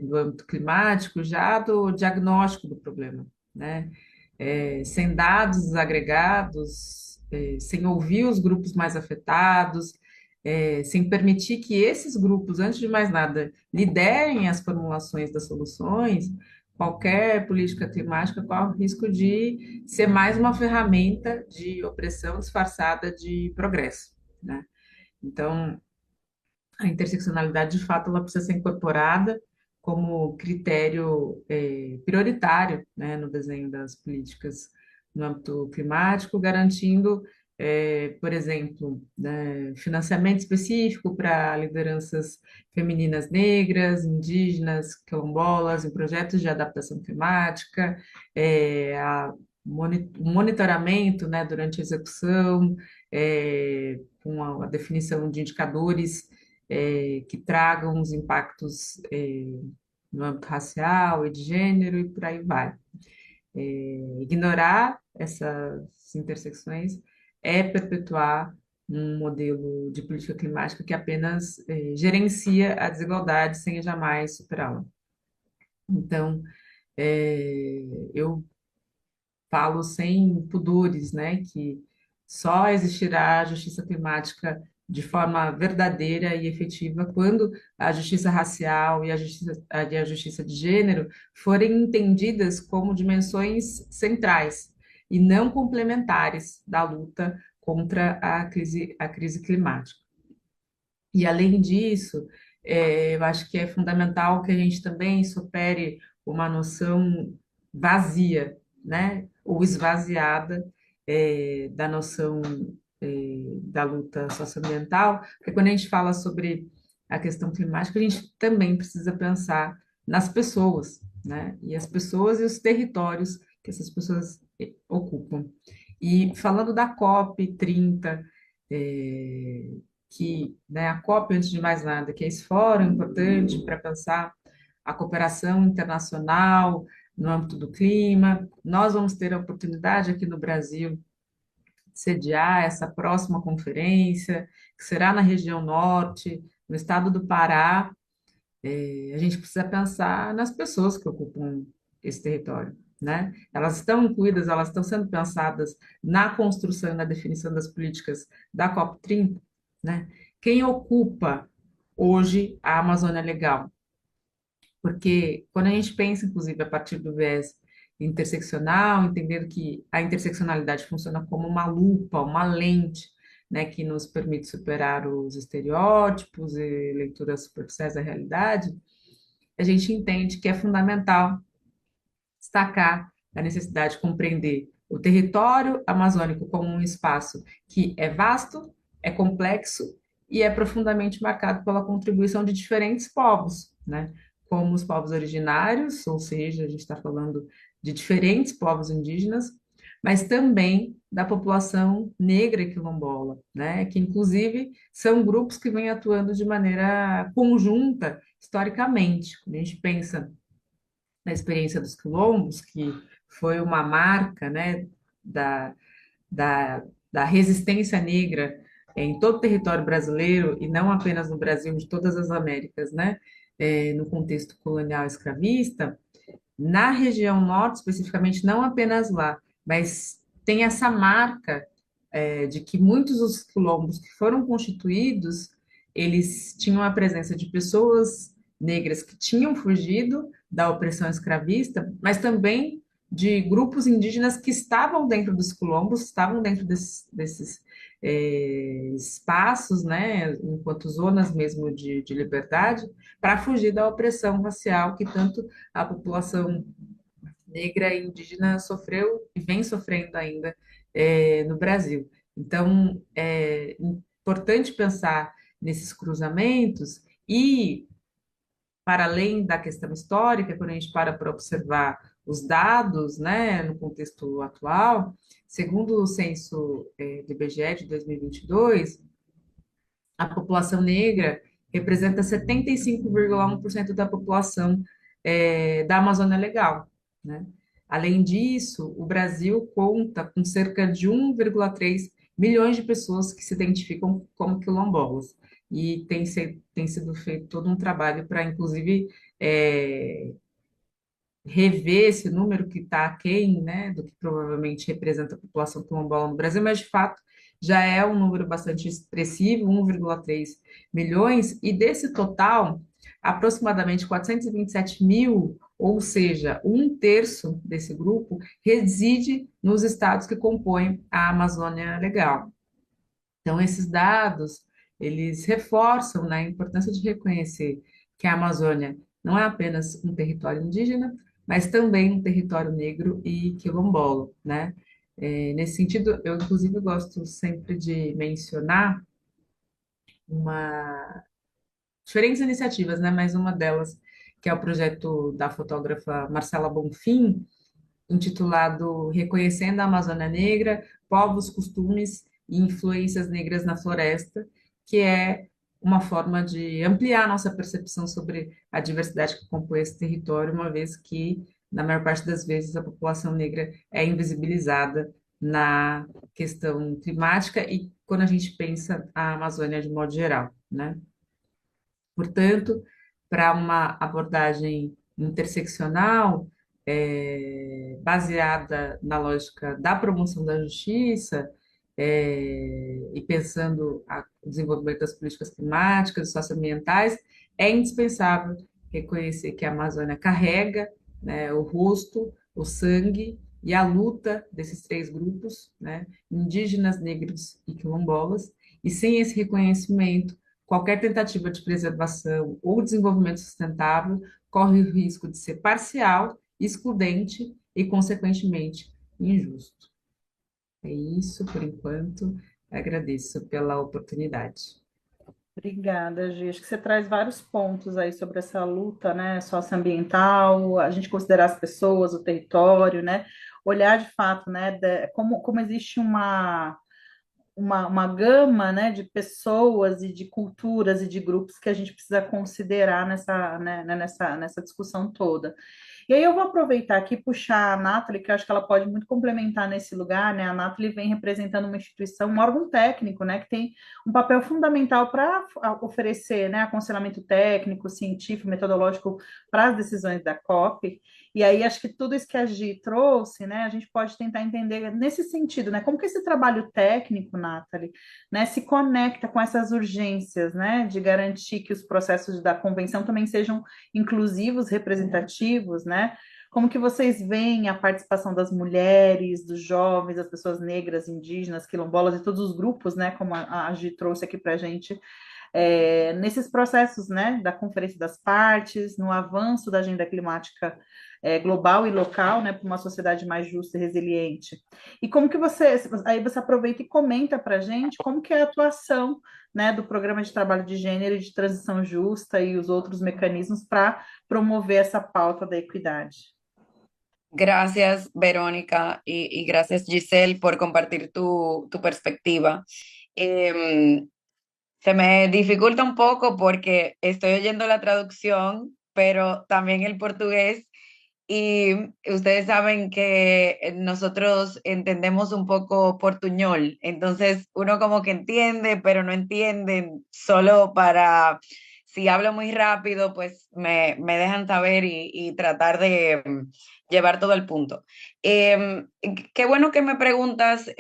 no âmbito climático, já do diagnóstico do problema, né, sem dados agregados, sem ouvir os grupos mais afetados, sem permitir que esses grupos, antes de mais nada, liderem as formulações das soluções, qualquer política climática corre o risco de ser mais uma ferramenta de opressão disfarçada de progresso, né? Então, a interseccionalidade, de fato, ela precisa ser incorporada como critério prioritário, né, no desenho das políticas no âmbito climático, garantindo, por exemplo, né, financiamento específico para lideranças femininas negras, indígenas, quilombolas, em projetos de adaptação climática, o monitoramento, né, durante a execução, com a definição de indicadores que tragam os impactos no âmbito racial e de gênero e por aí vai. Ignorar essas intersecções é perpetuar um modelo de política climática que apenas gerencia a desigualdade sem jamais superá-la. Então, eu falo sem pudores, né, que só existirá justiça climática de forma verdadeira e efetiva quando a justiça racial e a justiça de gênero forem entendidas como dimensões centrais e não complementares da luta contra a crise climática. E, além disso, eu acho que é fundamental que a gente também supere uma noção vazia, né, ou esvaziada da noção da luta socioambiental, porque quando a gente fala sobre a questão climática, a gente também precisa pensar nas pessoas, né, e as pessoas e os territórios que essas pessoas ocupam. E falando da COP30, que, né, a COP, antes de mais nada, que é esse fórum importante para pensar a cooperação internacional no âmbito do clima. Nós vamos ter a oportunidade aqui no Brasil de sediar essa próxima conferência, que será na região norte, no estado do Pará. A gente precisa pensar nas pessoas que ocupam esse território, né? Elas estão incluídas, elas estão sendo pensadas na construção e na definição das políticas da COP30, né? Quem ocupa hoje a Amazônia Legal? Porque quando a gente pensa, inclusive, a partir do viés interseccional, entendendo que a interseccionalidade funciona como uma lupa, uma lente, né, que nos permite superar os estereótipos e leituras superficiais da realidade, a gente entende que é fundamental destacar a necessidade de compreender o território amazônico como um espaço que é vasto, é complexo e é profundamente marcado pela contribuição de diferentes povos, né? Como os povos originários, ou seja, a gente está falando de diferentes povos indígenas, mas também da população negra e quilombola, né? Que inclusive são grupos que vêm atuando de maneira conjunta historicamente. Quando a gente pensa na experiência dos quilombos, que foi uma marca, né, da, da resistência negra em todo o território brasileiro, e não apenas no Brasil, de todas as Américas, né, no contexto colonial escravista, na região norte, especificamente, não apenas lá, mas tem essa marca de que muitos dos quilombos que foram constituídos, eles tinham a presença de pessoas negras que tinham fugido da opressão escravista, mas também de grupos indígenas que estavam dentro dos quilombos, estavam dentro desses espaços, né, enquanto zonas mesmo de liberdade, para fugir da opressão racial que tanto a população negra e indígena sofreu e vem sofrendo ainda no Brasil. Então, é importante pensar nesses cruzamentos e, para além da questão histórica, quando a gente para observar os dados, né, no contexto atual, segundo o censo do IBGE de 2022, a população negra representa 75,1% da população da Amazônia Legal, né? Além disso, o Brasil conta com cerca de 1,3 milhões de pessoas que se identificam como quilombolas. E tem sido feito todo um trabalho para, inclusive, é, rever esse número que está aquém, né, do que provavelmente representa a população quilombola no Brasil, mas de fato já é um número bastante expressivo, 1,3 milhões, e desse total, aproximadamente 427 mil, ou seja, um terço desse grupo, reside nos estados que compõem a Amazônia Legal. Então, esses dados, eles reforçam, né, a importância de reconhecer que a Amazônia não é apenas um território indígena, mas também um território negro e quilombola, né? Nesse sentido, eu inclusive gosto sempre de mencionar uma diferentes iniciativas, né? Mas uma delas que é o projeto da fotógrafa Marcela Bonfim, intitulado Reconhecendo a Amazônia Negra, Povos, Costumes e Influências Negras na Floresta, que é uma forma de ampliar a nossa percepção sobre a diversidade que compõe esse território, uma vez que, na maior parte das vezes, a população negra é invisibilizada na questão climática e quando a gente pensa a Amazônia de modo geral, né? Portanto, para uma abordagem interseccional, baseada na lógica da promoção da justiça, e pensando o desenvolvimento das políticas climáticas e socioambientais, é indispensável reconhecer que a Amazônia carrega, né, o rosto, o sangue e a luta desses três grupos, né, indígenas, negros e quilombolas, e sem esse reconhecimento, qualquer tentativa de preservação ou desenvolvimento sustentável corre o risco de ser parcial, excludente e, consequentemente, injusto. É isso por enquanto. Agradeço pela oportunidade. Obrigada, Gi. Acho que você traz vários pontos aí sobre essa luta, né, socioambiental, a gente considerar as pessoas, o território, né, olhar de fato, né, como existe uma gama, né, de pessoas e de culturas e de grupos que a gente precisa considerar nessa discussão toda. E aí eu vou aproveitar aqui e puxar a Nathalie, que eu acho que ela pode muito complementar nesse lugar, né? A Nathalie vem representando uma instituição, um órgão técnico, né, que tem um papel fundamental para oferecer, né, aconselhamento técnico, científico, metodológico para as decisões da COP. E aí acho que tudo isso que a Gi trouxe, né, a gente pode tentar entender nesse sentido, né, como que esse trabalho técnico, Nathalie, né, se conecta com essas urgências, né, de garantir que os processos da convenção também sejam inclusivos, representativos, né? Como que vocês veem a participação das mulheres, dos jovens, das pessoas negras, indígenas, quilombolas e todos os grupos, né? Como a Gi trouxe aqui para a gente, nesses processos, né, da Conferência das Partes, no avanço da agenda climática global e local, né, para uma sociedade mais justa e resiliente. E como que aí você aproveita e comenta para a gente como que é a atuação, né, do Programa de Trabalho de Gênero e de Transição Justa e os outros mecanismos para promover essa pauta da equidade. Gracias, Verónica, y gracias, Giselle, por compartir tu perspectiva. Se me dificulta un poco porque estoy oyendo la traducción, pero también el portugués, y ustedes saben que nosotros entendemos un poco portuñol, entonces uno como que entiende, pero no entiende, solo para, si hablo muy rápido, pues me dejan saber y tratar de llevar todo el punto. Qué bueno que me preguntas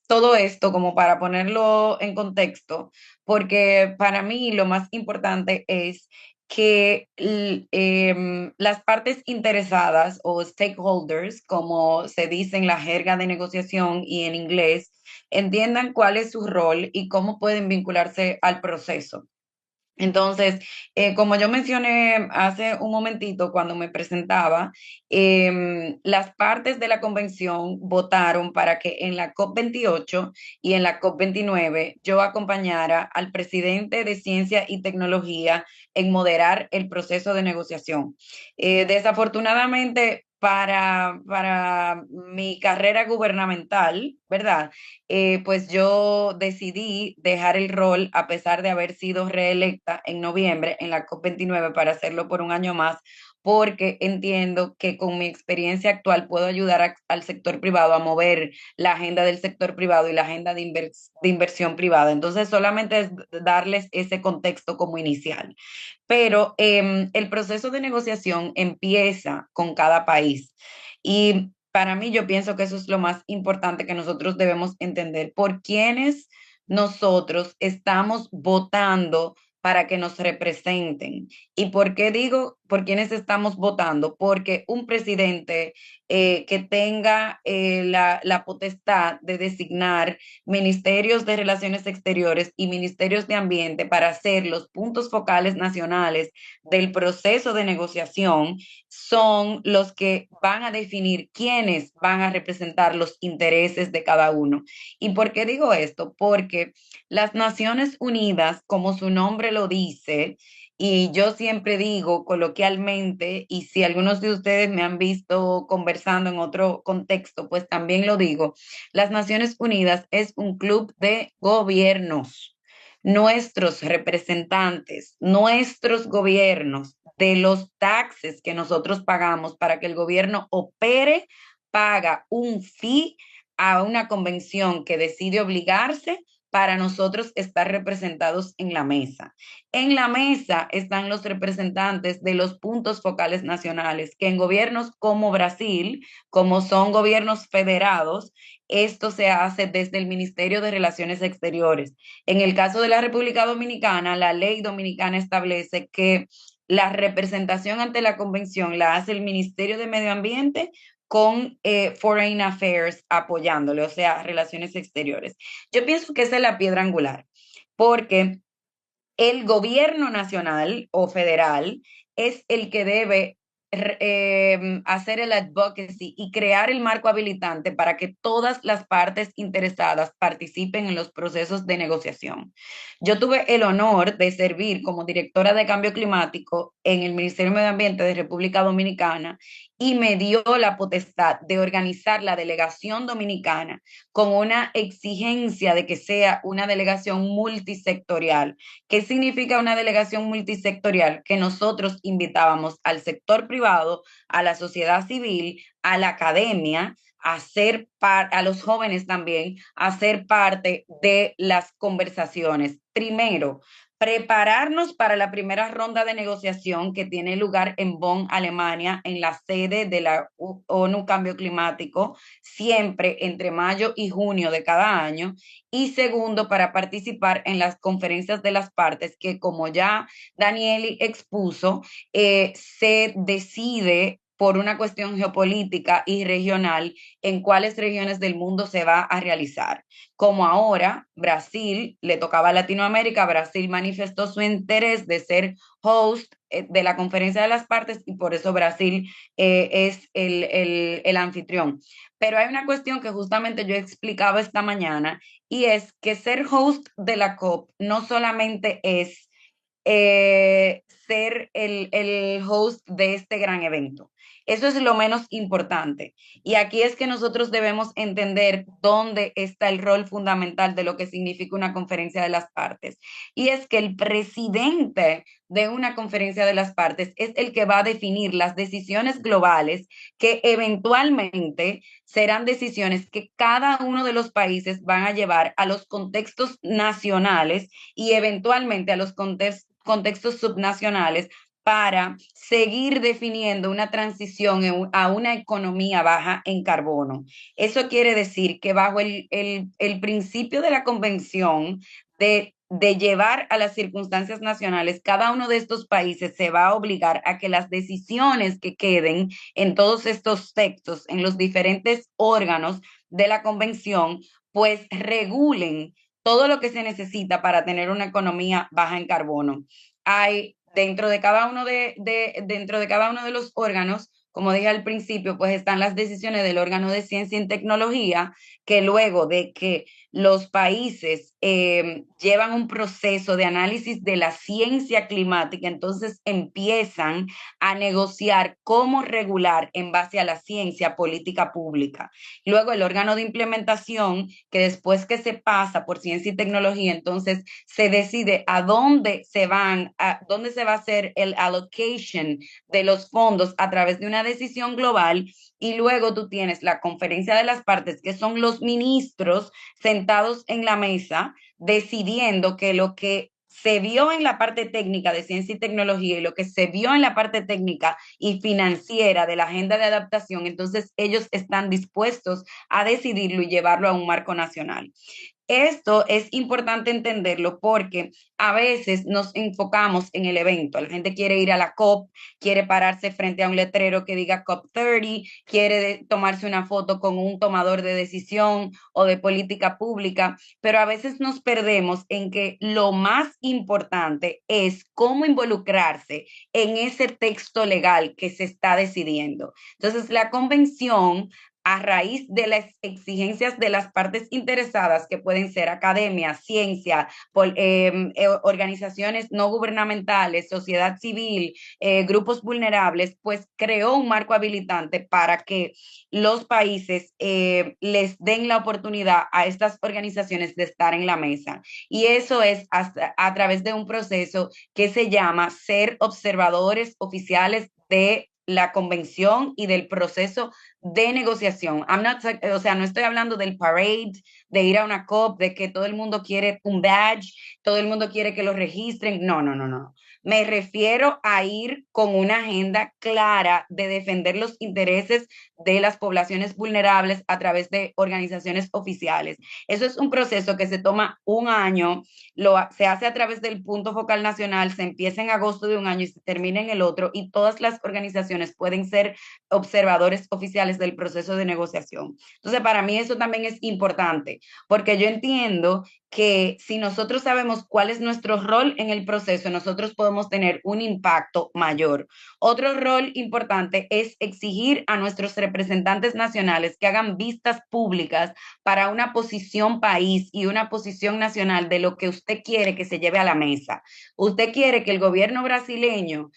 todo esto como para ponerlo en contexto, porque para mí lo más importante es que las partes interesadas o stakeholders, como se dice en la jerga de negociación y en inglés, entiendan cuál es su rol y cómo pueden vincularse al proceso. Entonces, como yo mencioné hace un momentito cuando me presentaba, las partes de la convención votaron para que en la COP28 y en la COP29 yo acompañara al presidente de Ciencia y Tecnología en moderar el proceso de negociación. Desafortunadamente, para mi carrera gubernamental, ¿verdad? Pues yo decidí dejar el rol a pesar de haber sido reelecta en noviembre en la COP29 para hacerlo por un año más, porque entiendo que con mi experiencia actual puedo ayudar al sector privado a mover la agenda del sector privado y la agenda de inversión privada. Entonces, solamente es darles ese contexto como inicial. Pero el proceso de negociación empieza con cada país. Y para mí yo pienso que eso es lo más importante que nosotros debemos entender. ¿Por quiénes nosotros estamos votando para que nos representen? ¿Y por qué digo por quiénes estamos votando? Porque un presidente que tenga la potestad de designar ministerios de Relaciones Exteriores y ministerios de Ambiente para ser los puntos focales nacionales del proceso de negociación, son los que van a definir quiénes van a representar los intereses de cada uno. ¿Y por qué digo esto? Porque las Naciones Unidas, como su nombre lo dice, y yo siempre digo coloquialmente, y si algunos de ustedes me han visto conversando en otro contexto, pues también lo digo, las Naciones Unidas es un club de gobiernos. Nuestros representantes, nuestros gobiernos, de los taxes que nosotros pagamos para que el gobierno opere, paga un fee a una convención que decide obligarse para nosotros estar representados en la mesa. En la mesa están los representantes de los puntos focales nacionales, que en gobiernos como Brasil, como son gobiernos federados, esto se hace desde el Ministerio de Relaciones Exteriores. En el caso de la República Dominicana, la ley dominicana establece que la representación ante la convención la hace el Ministerio de Medio Ambiente con Foreign Affairs apoyándole, o sea, Relaciones Exteriores. Yo pienso que esa es la piedra angular, porque el gobierno nacional o federal es el que debe hacer el advocacy y crear el marco habilitante para que todas las partes interesadas participen en los procesos de negociación. Yo tuve el honor de servir como directora de cambio climático en el Ministerio de Medio Ambiente de República Dominicana y me dio la potestad de organizar la delegación dominicana con una exigencia de que sea una delegación multisectorial. ¿Qué significa una delegación multisectorial? Que nosotros invitábamos al sector privado, a la sociedad civil, a la academia, a los jóvenes también, a ser parte de las conversaciones. Primero, prepararnos para la primera ronda de negociación que tiene lugar en Bonn, Alemania, en la sede de la ONU Cambio Climático, siempre entre mayo y junio de cada año. Y segundo, para participar en las conferencias de las partes, que como ya Danieli expuso, se decide por una cuestión geopolítica y regional en cuáles regiones del mundo se va a realizar. Como ahora Brasil le tocaba a Latinoamérica, Brasil manifestó su interés de ser host de la conferencia de las partes y por eso Brasil es el anfitrión. Pero hay una cuestión que justamente yo explicaba esta mañana y es que ser host de la COP no solamente es ser el host de este gran evento. Eso es lo menos importante. Y aquí es que nosotros debemos entender dónde está el rol fundamental de lo que significa una conferencia de las partes. Y es que el presidente de una conferencia de las partes es el que va a definir las decisiones globales que eventualmente serán decisiones que cada uno de los países van a llevar a los contextos nacionales y eventualmente a los contextos subnacionales para seguir definiendo una transición a una economía baja en carbono. Eso quiere decir que bajo el principio de la convención de llevar a las circunstancias nacionales, cada uno de estos países se va a obligar a que las decisiones que queden en todos estos textos, en los diferentes órganos de la convención, pues regulen todo lo que se necesita para tener una economía baja en carbono. Hay dentro de cada uno dentro de cada uno de los órganos, como dije al principio, pues están las decisiones del órgano de ciencia y tecnología, que luego de que los países llevan un proceso de análisis de la ciencia climática, entonces empiezan a negociar cómo regular en base a la ciencia política pública. Luego el órgano de implementación, que después que se pasa por ciencia y tecnología, entonces se decide a dónde dónde se va a hacer el allocation de los fondos a través de una decisión global. Y luego tú tienes la conferencia de las partes, que son los ministros sentados en la mesa decidiendo que lo que se vio en la parte técnica de ciencia y tecnología y lo que se vio en la parte técnica y financiera de la agenda de adaptación, entonces ellos están dispuestos a decidirlo y llevarlo a un marco nacional. Esto es importante entenderlo porque a veces nos enfocamos en el evento. La gente quiere ir a la COP, quiere pararse frente a un letrero que diga COP30, quiere tomarse una foto con un tomador de decisión o de política pública, pero a veces nos perdemos en que lo más importante es cómo involucrarse en ese texto legal que se está decidiendo. Entonces, la convención a raíz de las exigencias de las partes interesadas, que pueden ser academia, ciencia, organizaciones no gubernamentales, sociedad civil, grupos vulnerables, pues creó un marco habilitante para que los países les den la oportunidad a estas organizaciones de estar en la mesa. Y eso es a través de un proceso que se llama ser observadores oficiales de la convención y del proceso de negociación. O sea, no estoy hablando del parade, de ir a una COP, de que todo el mundo quiere un badge, todo el mundo quiere que lo registren. No, no, no, no. Me refiero a ir con una agenda clara de defender los intereses de las poblaciones vulnerables a través de organizaciones oficiales. Eso es un proceso que se toma un año, se hace a través del punto focal nacional, se empieza en agosto de un año y se termina en el otro, y todas las organizaciones pueden ser observadores oficiales del proceso de negociación. Entonces, para mí eso también es importante, porque yo entiendo que si nosotros sabemos cuál es nuestro rol en el proceso, nosotros podemos tener un impacto mayor. Otro rol importante es exigir a nuestros representantes nacionales que hagan vistas públicas para una posición país y una posición nacional de lo que usted quiere que se lleve a la mesa. Usted quiere que el gobierno brasileño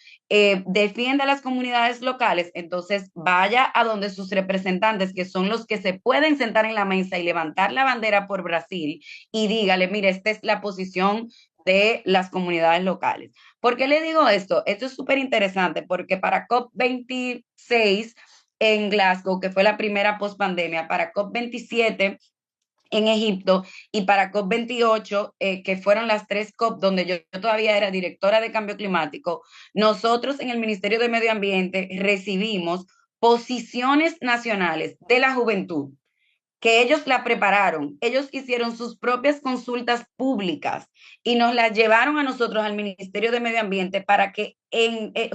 defienda a las comunidades locales, entonces vaya a donde sus representantes, que son los que se pueden sentar en la mesa y levantar la bandera por Brasil, y dígale, mire, esta es la posición de las comunidades locales. ¿Por qué le digo esto? Esto es súper interesante porque para COP26 en Glasgow, que fue la primera post-pandemia, para COP27 en Egipto y para COP28, que fueron las 3 COP donde yo todavía era directora de cambio climático, nosotros en el Ministerio de Medio Ambiente recibimos posiciones nacionales de la juventud, que ellos la prepararon, ellos hicieron sus propias consultas públicas y nos las llevaron a nosotros al Ministerio de Medio Ambiente para que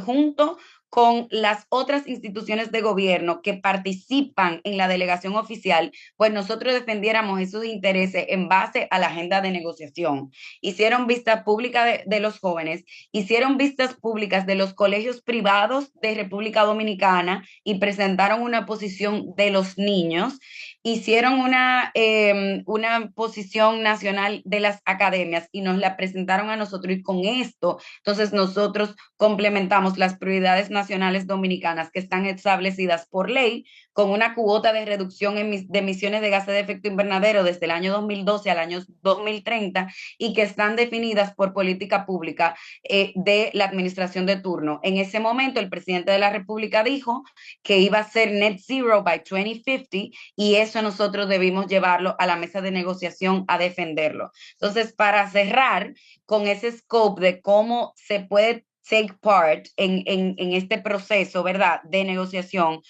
junto con las otras instituciones de gobierno que participan en la delegación oficial, pues nosotros defendiéramos esos intereses en base a la agenda de negociación. Hicieron vistas públicas de los jóvenes, hicieron vistas públicas de los colegios privados de República Dominicana y presentaron una posición de los niños, hicieron una posición nacional de las academias y nos la presentaron a nosotros, y con esto, entonces nosotros complementamos las prioridades nacionales dominicanas que están establecidas por ley con una cuota de reducción de emisiones de gases de efecto invernadero desde el año 2012 al año 2030 y que están definidas por política pública de la administración de turno. En ese momento, el presidente de la República dijo que iba a ser net zero by 2050, y eso nosotros debimos llevarlo a la mesa de negociación a defenderlo. Entonces, para cerrar con ese scope de cómo se puede take part en este proceso, ¿verdad?, de negociación,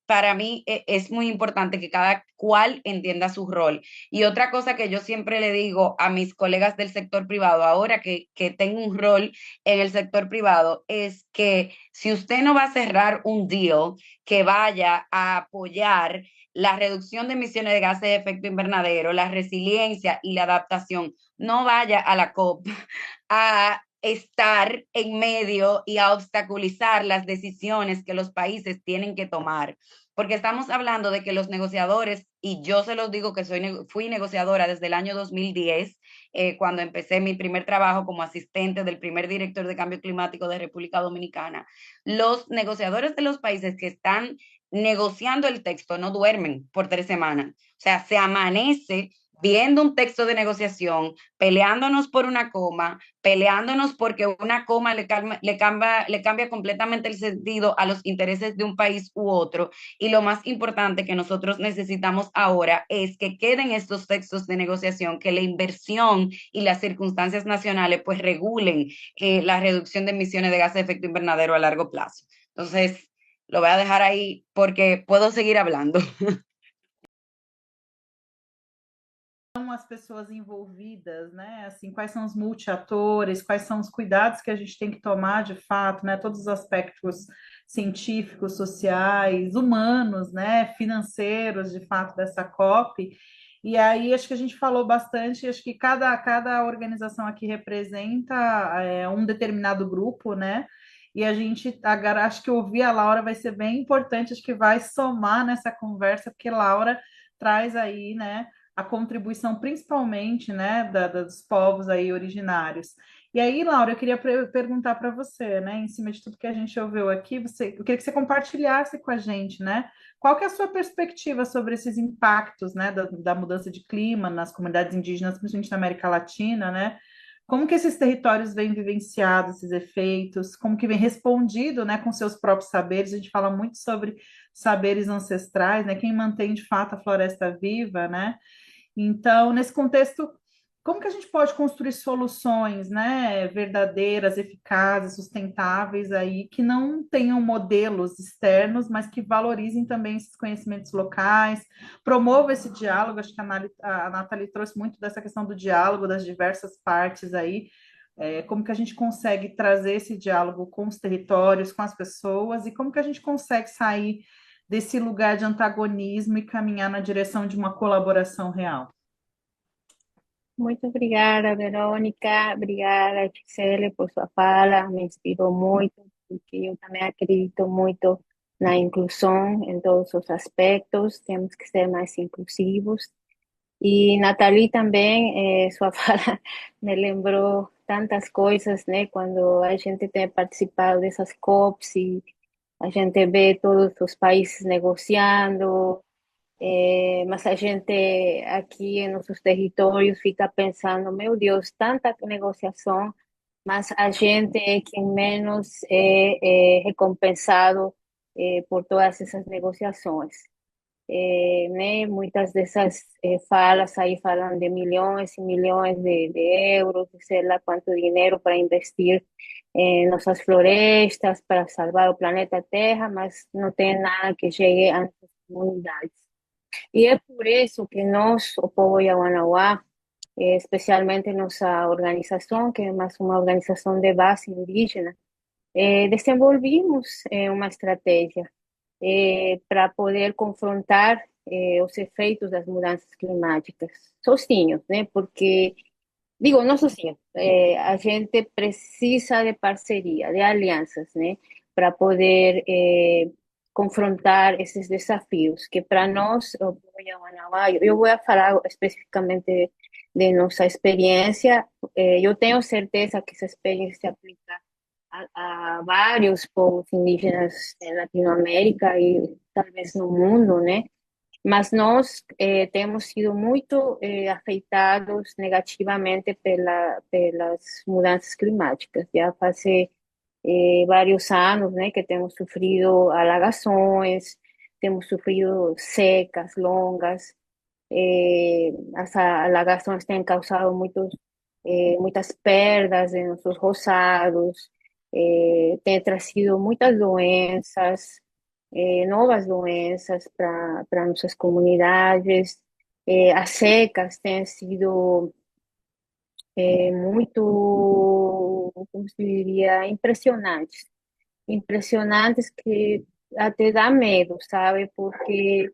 para mí es muy importante que cada cual entienda su rol. Y otra cosa que yo siempre le digo a mis colegas del sector privado, ahora que tengo un rol en el sector privado, es que si usted no va a cerrar un deal que vaya a apoyar la reducción de emisiones de gases de efecto invernadero, la resiliencia y la adaptación, no vaya a la COP a estar en medio y a obstaculizar las decisiones que los países tienen que tomar. Porque estamos hablando de que los negociadores, y yo se los digo que fui negociadora desde el año 2010, cuando empecé mi primer trabajo como asistente del primer director de cambio climático de República Dominicana, los negociadores de los países que están negociando el texto no duermen por 3 semanas. O sea, se amanece viendo un texto de negociación, peleándonos por una coma, peleándonos porque una coma le cambia completamente el sentido a los intereses de un país u otro. Y lo más importante que nosotros necesitamos ahora es que queden estos textos de negociación, que la inversión y las circunstancias nacionales pues regulen la reducción de emisiones de gases de efecto invernadero a largo plazo. Entonces, lo voy a dejar ahí porque puedo seguir hablando. São as pessoas envolvidas, né? Assim, quais são os multiatores, quais são os cuidados que a gente tem que tomar de fato, né? Todos os aspectos científicos, sociais, humanos, né? Financeiros, de fato, dessa COP. E aí, acho que a gente falou bastante, acho que cada organização aqui representa um determinado grupo, né? E a gente, agora, acho que ouvir a Laura vai ser bem importante, acho que vai somar nessa conversa, porque Laura traz aí, né? A contribuição principalmente, né, dos povos aí originários. E aí, Laura, eu queria perguntar para você, né, em cima de tudo que a gente ouviu aqui, eu queria que você compartilhasse com a gente, né, qual que é a sua perspectiva sobre esses impactos, né, da mudança de clima nas comunidades indígenas, principalmente na América Latina, né? Como que esses territórios vêm vivenciado esses efeitos? Como que vem respondido, né, com seus próprios saberes? A gente fala muito sobre saberes ancestrais, né? Quem mantém de fato a floresta viva, né? Então, nesse contexto, como que a gente pode construir soluções, né, verdadeiras, eficazes, sustentáveis aí, que não tenham modelos externos, mas que valorizem também esses conhecimentos locais, promova esse diálogo? Acho que a Nathalie trouxe muito dessa questão do diálogo das diversas partes aí, como que a gente consegue trazer esse diálogo com os territórios, com as pessoas, e como que a gente consegue sair desse lugar de antagonismo e caminhar na direção de uma colaboração real. Muito obrigada, Verônica. Obrigada, Gisele, por sua fala. Me inspirou muito, porque eu também acredito muito na inclusão em todos os aspectos. Temos que ser mais inclusivos. E Nathalie também, sua fala me lembrou tantas coisas, né? Quando a gente tem participado dessas COPs e a gente vê todos os países negociando, mas a gente aqui em nossos territórios fica pensando, meu Deus, tanta negociação, mas a gente é quem menos é recompensado por todas essas negociações. Né? Muitas dessas falas aí falam de milhões e milhões de euros, de sei lá quanto dinheiro para investir em nossas florestas, para salvar o planeta Terra, mas não tem nada que chegue às comunidades. E é por isso que nós, o povo Yawanawá, especialmente nossa organização, que é mais uma organização de base indígena, desenvolvimos uma estratégia para poder confrontar os efeitos das mudanças climáticas sozinhos, né? Porque, digo, não sozinhos, a gente precisa de parceria, de alianças, né? Para poder confrontar esses desafios, que para nós, o Guanabara, eu vou falar especificamente de nossa experiência, eu tenho certeza que essa experiência se aplica a vários povos indígenas em Latinoamérica e talvez no mundo, né? Mas nós temos sido muito afetados negativamente pelas mudanças climáticas. Já faz vários anos, né, que temos sofrido alagações, temos sofrido secas longas, as alagações têm causado muitas perdas em nossos roçados, têm trazido muitas doenças, novas doenças para nossas comunidades. As secas têm sido muito, como se diria, impressionantes. Impressionantes que até dá medo, sabe? Porque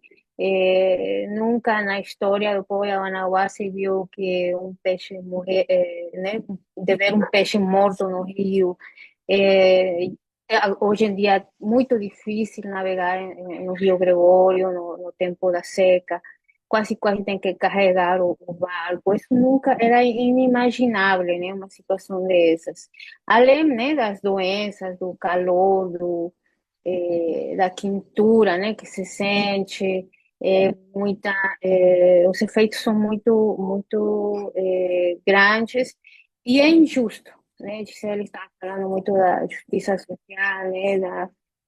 nunca na história do povo Yawanawá se viu que um peixe morrer, né? De ver um peixe morto no rio. É, hoje em dia é muito difícil navegar no Rio Gregório no tempo da seca. Quase quase tem que carregar o barco. Isso nunca era inimaginável, né? Uma situação dessas. Além, né, das doenças, do calor, da quintura, né, que se sente, os efeitos são muito grandes e é injusto, né? Gisele está falando muito da justiça social, né,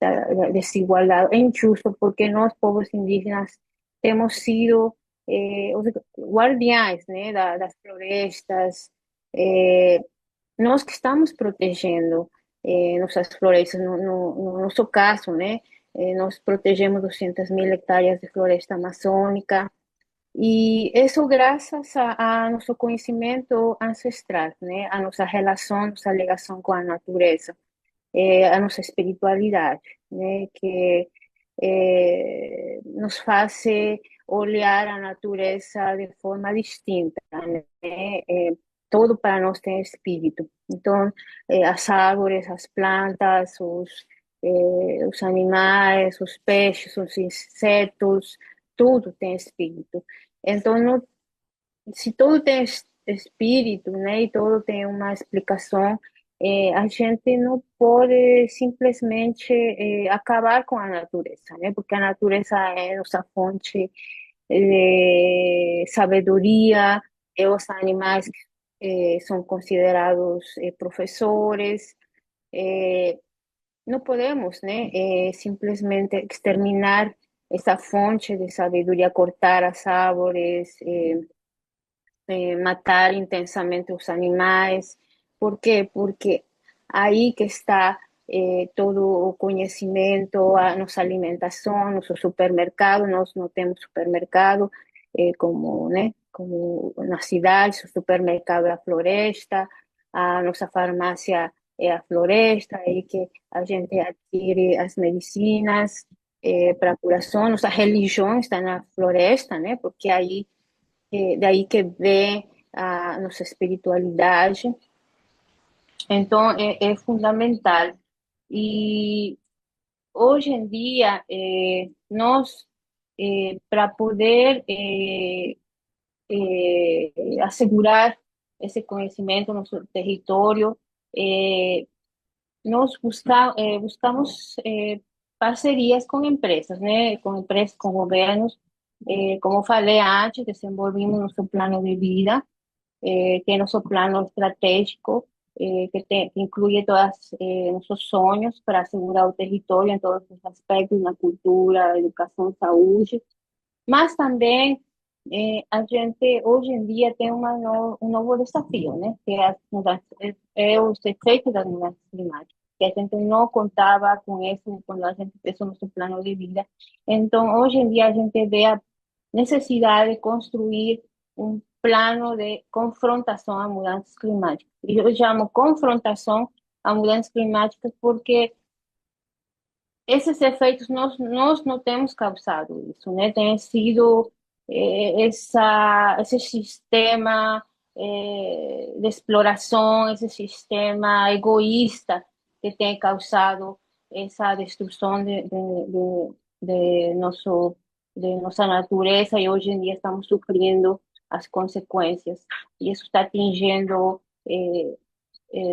da desigualdade. É injusto porque nós, povos indígenas, temos sido os guardiães, né, das florestas, eh, nós que estamos protegendo nossas florestas, no nosso caso, né? Nós protegemos 200.000 hectares de floresta amazônica, e isso graças a nosso conhecimento ancestral, né? A nossa relação, nossa ligação com a natureza, a nossa espiritualidade, né? Que nos faz olhar a natureza de forma distinta, né? Tudo para nós tem espírito. Então, as árvores, as plantas, os animais, os peixes, os insetos, tudo tem espírito. Então, não, se tudo tem espírito, né, e tudo tem uma explicação, a gente não pode simplesmente acabar com a natureza, né, porque a natureza é nossa fonte de sabedoria, os animais são considerados professores, não podemos, né, simplesmente exterminar essa fonte de sabedoria, cortar as árvores, matar intensamente os animais. Por quê? Porque aí que está todo o conhecimento, a nossa alimentação, nosso supermercado. Nós não temos supermercado como, né, como nas cidades. O supermercado é a floresta, a nossa farmácia é a floresta, aí que a gente adquire as medicinas para curação. Nossa religião está na floresta, né? Porque aí daí que vem a nossa espiritualidade. Então, é fundamental. E hoje em dia, nós, para poder assegurar esse conhecimento no nosso território, nós buscamos parcerias com empresas, né? Com empresas, com governos. Como falei antes, desenvolvimos nosso plano de vida, que é nosso plano estratégico, que inclui todos nossos sonhos para assegurar o território em todos os aspectos, na cultura, educação, saúde. Mas também a gente hoje em dia tem um novo desafio, né? Que é, os efeitos das mudanças climáticas, que a gente não contava com isso quando a gente fez o nosso plano de vida. Então, hoje em dia a gente vê a necessidade de construir um plano de confrontação a mudanças climáticas. Eu chamo confrontação a mudanças climáticas, porque esses efeitos nós não temos causado isso, né? Tem sido esse sistema de exploração, esse sistema egoísta que tem causado essa destruição de nosso, de nossa natureza e hoje em dia estamos sofrendo as consequências. E isso está atingindo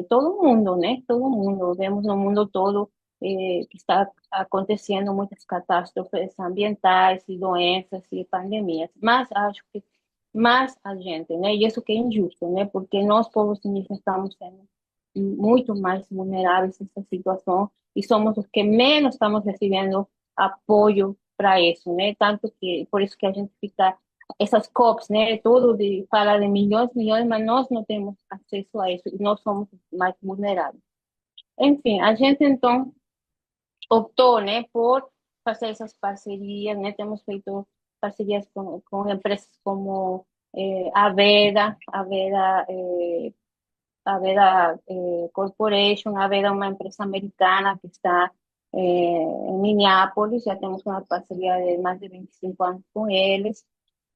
todo mundo, né? Todo mundo. Vemos no mundo todo que está acontecendo muitas catástrofes ambientais e doenças e pandemias. Mas acho que mais a gente, né? E isso que é injusto, né? Porque nós, povos indígenas, estamos sendo muito mais vulneráveis nessa situação e somos os que menos estamos recebendo apoio para isso, né? Tanto que por isso que a gente fica essas COPs, né? Tudo de falar de milhões, milhões, mas nós não temos acesso a isso e nós somos mais vulneráveis. Enfim, a gente então optou, né, por fazer essas parcerias, né? Temos feito parcerias com empresas como a Veda Corporation, a Veda é uma empresa americana que está em Minneapolis, já temos uma parceria de mais de 25 anos com eles.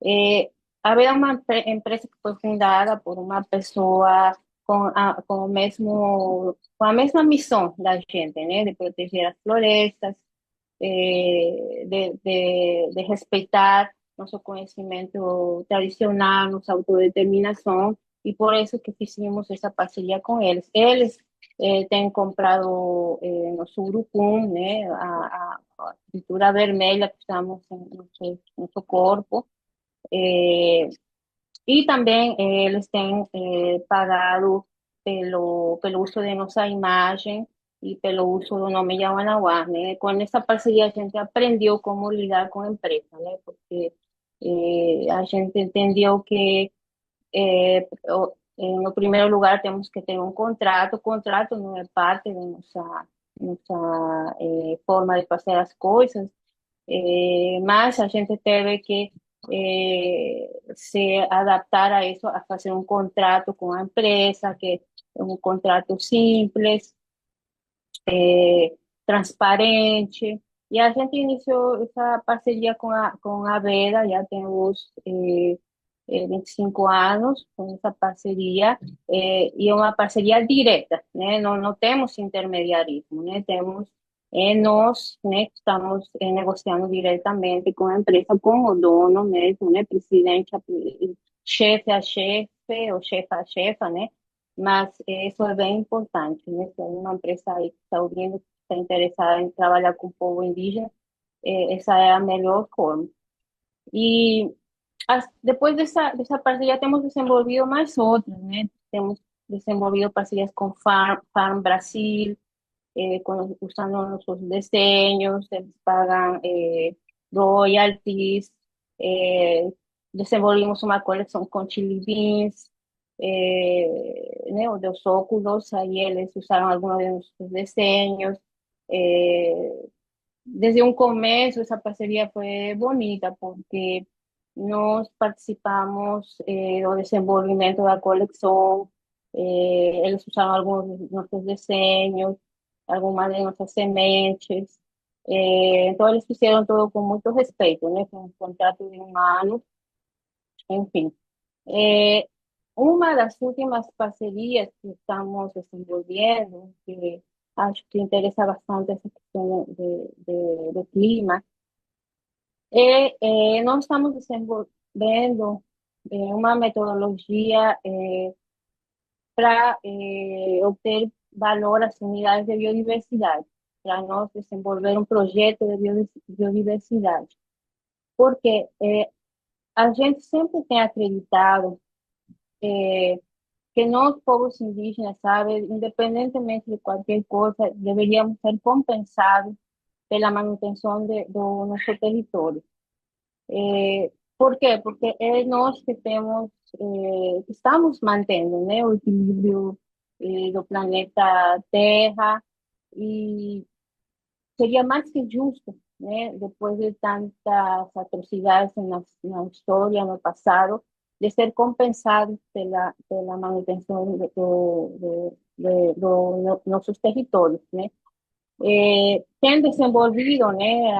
Eh, a Veda é uma empresa que foi fundada por uma pessoa com a mesma missão da gente, né, de proteger as florestas, de respeitar nosso conhecimento tradicional, nossa autodeterminação, e por isso que fizemos essa parceria com eles. Eles têm comprado nosso urucum, né, a pintura vermelha que estamos em nosso corpo, e também eles têm pagado pelo uso de nossa imagem e pelo uso do nome Yawanawá, né? Com essa parceria a gente aprendeu como lidar com a empresa, né? Porque a gente entendeu que no primeiro lugar temos que ter um contrato. O contrato não é parte da nossa forma de fazer as coisas, mas a gente teve que se adaptar a isso, a fazer um contrato com a empresa, que é um contrato simples, transparente. E a gente iniciou essa parceria com a Vera, já temos 25 anos com essa parceria, e é uma parceria direta, né? Não temos intermediarismo, né? Temos nós, né, que estamos negociando diretamente com a empresa, com o dono mesmo, né? Presidente, chefe a chefe, ou chefa a chefa, né? Mas isso é bem importante, né? Se é uma empresa aí que está ouvindo, que está interessada em trabalhar com o povo indígena, essa é a melhor forma. E depois dessa parceria temos desenvolvido mais outras, né? Temos desenvolvido parcerias com Farm Brasil, usando nossos desenhos, eles pagam royalties, desenvolvimos uma coleção com chili beans, né, dos óculos, aí eles usaram alguns de nossos desenhos. Desde um começo, essa parceria foi bonita, porque nós participamos do desenvolvimento da coleção, eles usaram alguns dos nossos desenhos, algumas de nossas sementes, então eles fizeram tudo com muito respeito, né, com um contrato de um ano, enfim. É, uma das últimas parcerias que estamos desenvolvendo, que acho que interessa bastante essa questão do clima, nós estamos desenvolvendo uma metodologia para obter valor às unidades de biodiversidade, para nós desenvolver um projeto de biodiversidade. Porque a gente sempre tem acreditado que nós, povos indígenas, sabe, independentemente de qualquer coisa, deveríamos ser compensados pela manutenção do nosso território. Por quê? Porque é nós que temos, que estamos mantendo, né, o equilíbrio do planeta Terra, e seria mais que justo, né, depois de tantas atrocidades na história, no passado, de ser compensados pela manutenção nossos territórios, né? Tem desenvolvido, né,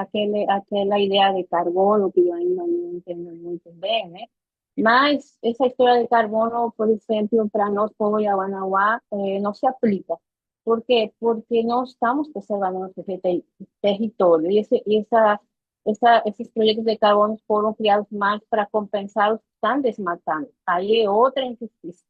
aquela ideia de carbono que eu ainda não entendo muito bem, né? Mas essa história de carbono, por exemplo, para nós, povo Yawanawá, não se aplica. Por quê? Porque nós estamos preservando nosso território esses projetos de carbono foram criados mais para compensar os que estão desmatando. Aí é outra injustiça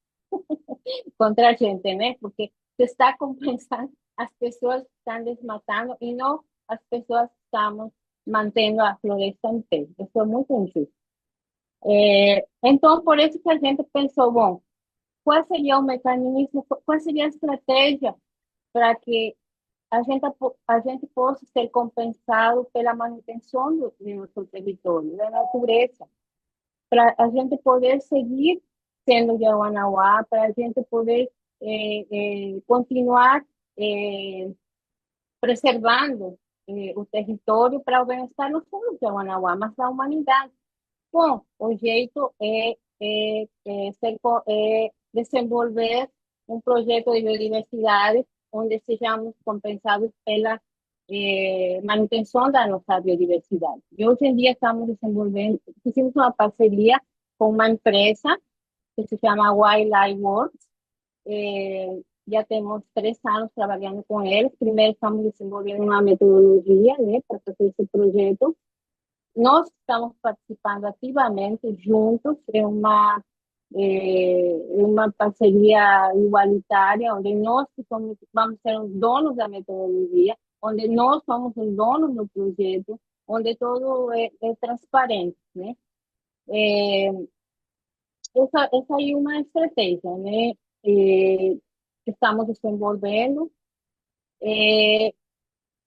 contra a gente, né? Porque se está compensando as pessoas que estão desmatando e não as pessoas que estamos mantendo a floresta em pé. Isso é muito injusto. Então, por isso que a gente pensou, bom, qual seria o mecanismo, qual seria a estratégia para que a gente possa ser compensado pela manutenção do nosso território, da natureza, para a gente poder seguir sendo Yawanawá, para a gente poder continuar eh, preservando o território para o bem-estar não só do Yawanawá, mas da humanidade. Bom, o jeito é desenvolver um projeto de biodiversidade onde sejamos compensados pela manutenção da nossa biodiversidade. E hoje em dia estamos desenvolvendo, fizemos uma parceria com uma empresa que se chama Wildlife Works. Já temos 3 anos trabalhando com eles. Primeiro estamos desenvolvendo uma metodologia, né, para fazer esse projeto. Nós estamos participando ativamente juntos uma parceria igualitária, onde nós que vamos ser os donos da metodologia, onde nós somos os donos do projeto, onde tudo é transparente, né? É, essa é uma estratégia, né? Que estamos desenvolvendo.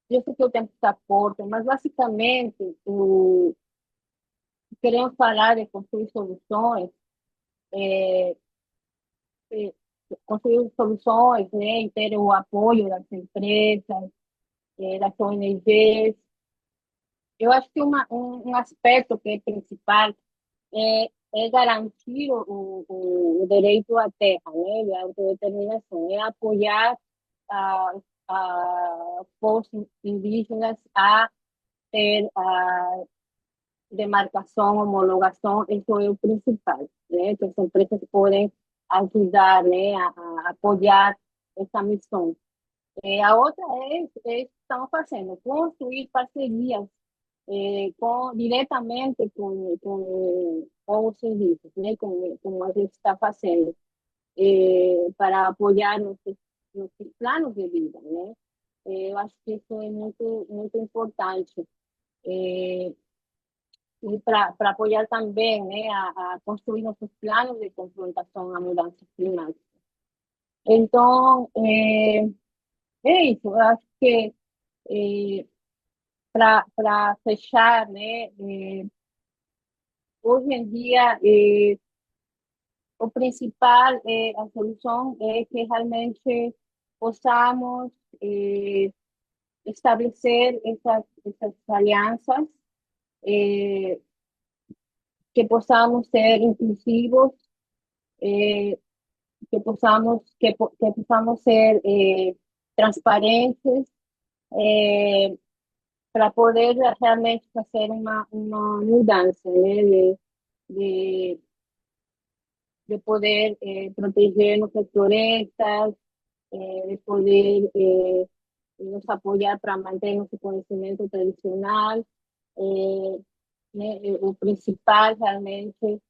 Eu sei que o tempo está curto, mas basicamente queremos falar de construir soluções, é, é, construir soluções, né, e ter o apoio das empresas, das ONGs. Eu acho que um aspecto que é principal é garantir o direito à terra, né, de autodeterminação, é apoiar a, povos indígenas a ter a demarcação, homologação, isso é o principal, né? Que as empresas podem ajudar, né, a apoiar essa missão. A outra é que estamos fazendo, construir parcerias diretamente com os serviços, né, como a gente está fazendo, para apoiar nossos planos de vida, né? Eu acho que isso é muito, muito importante. É, e para apoiar também, né, a construir nossos planos de confrontação à mudança climática. Então, é isso. Eu acho que para fechar, né, hoje em dia o principal, a solução é que realmente possamos estabelecer essas alianças, eh, que possamos ser inclusivos, eh, que possamos ser transparentes, para poder realmente fazer uma mudança, né, de, de poder proteger nossas florestas, de poder nos apoiar para manter nosso conhecimento tradicional, né, o principal realmente,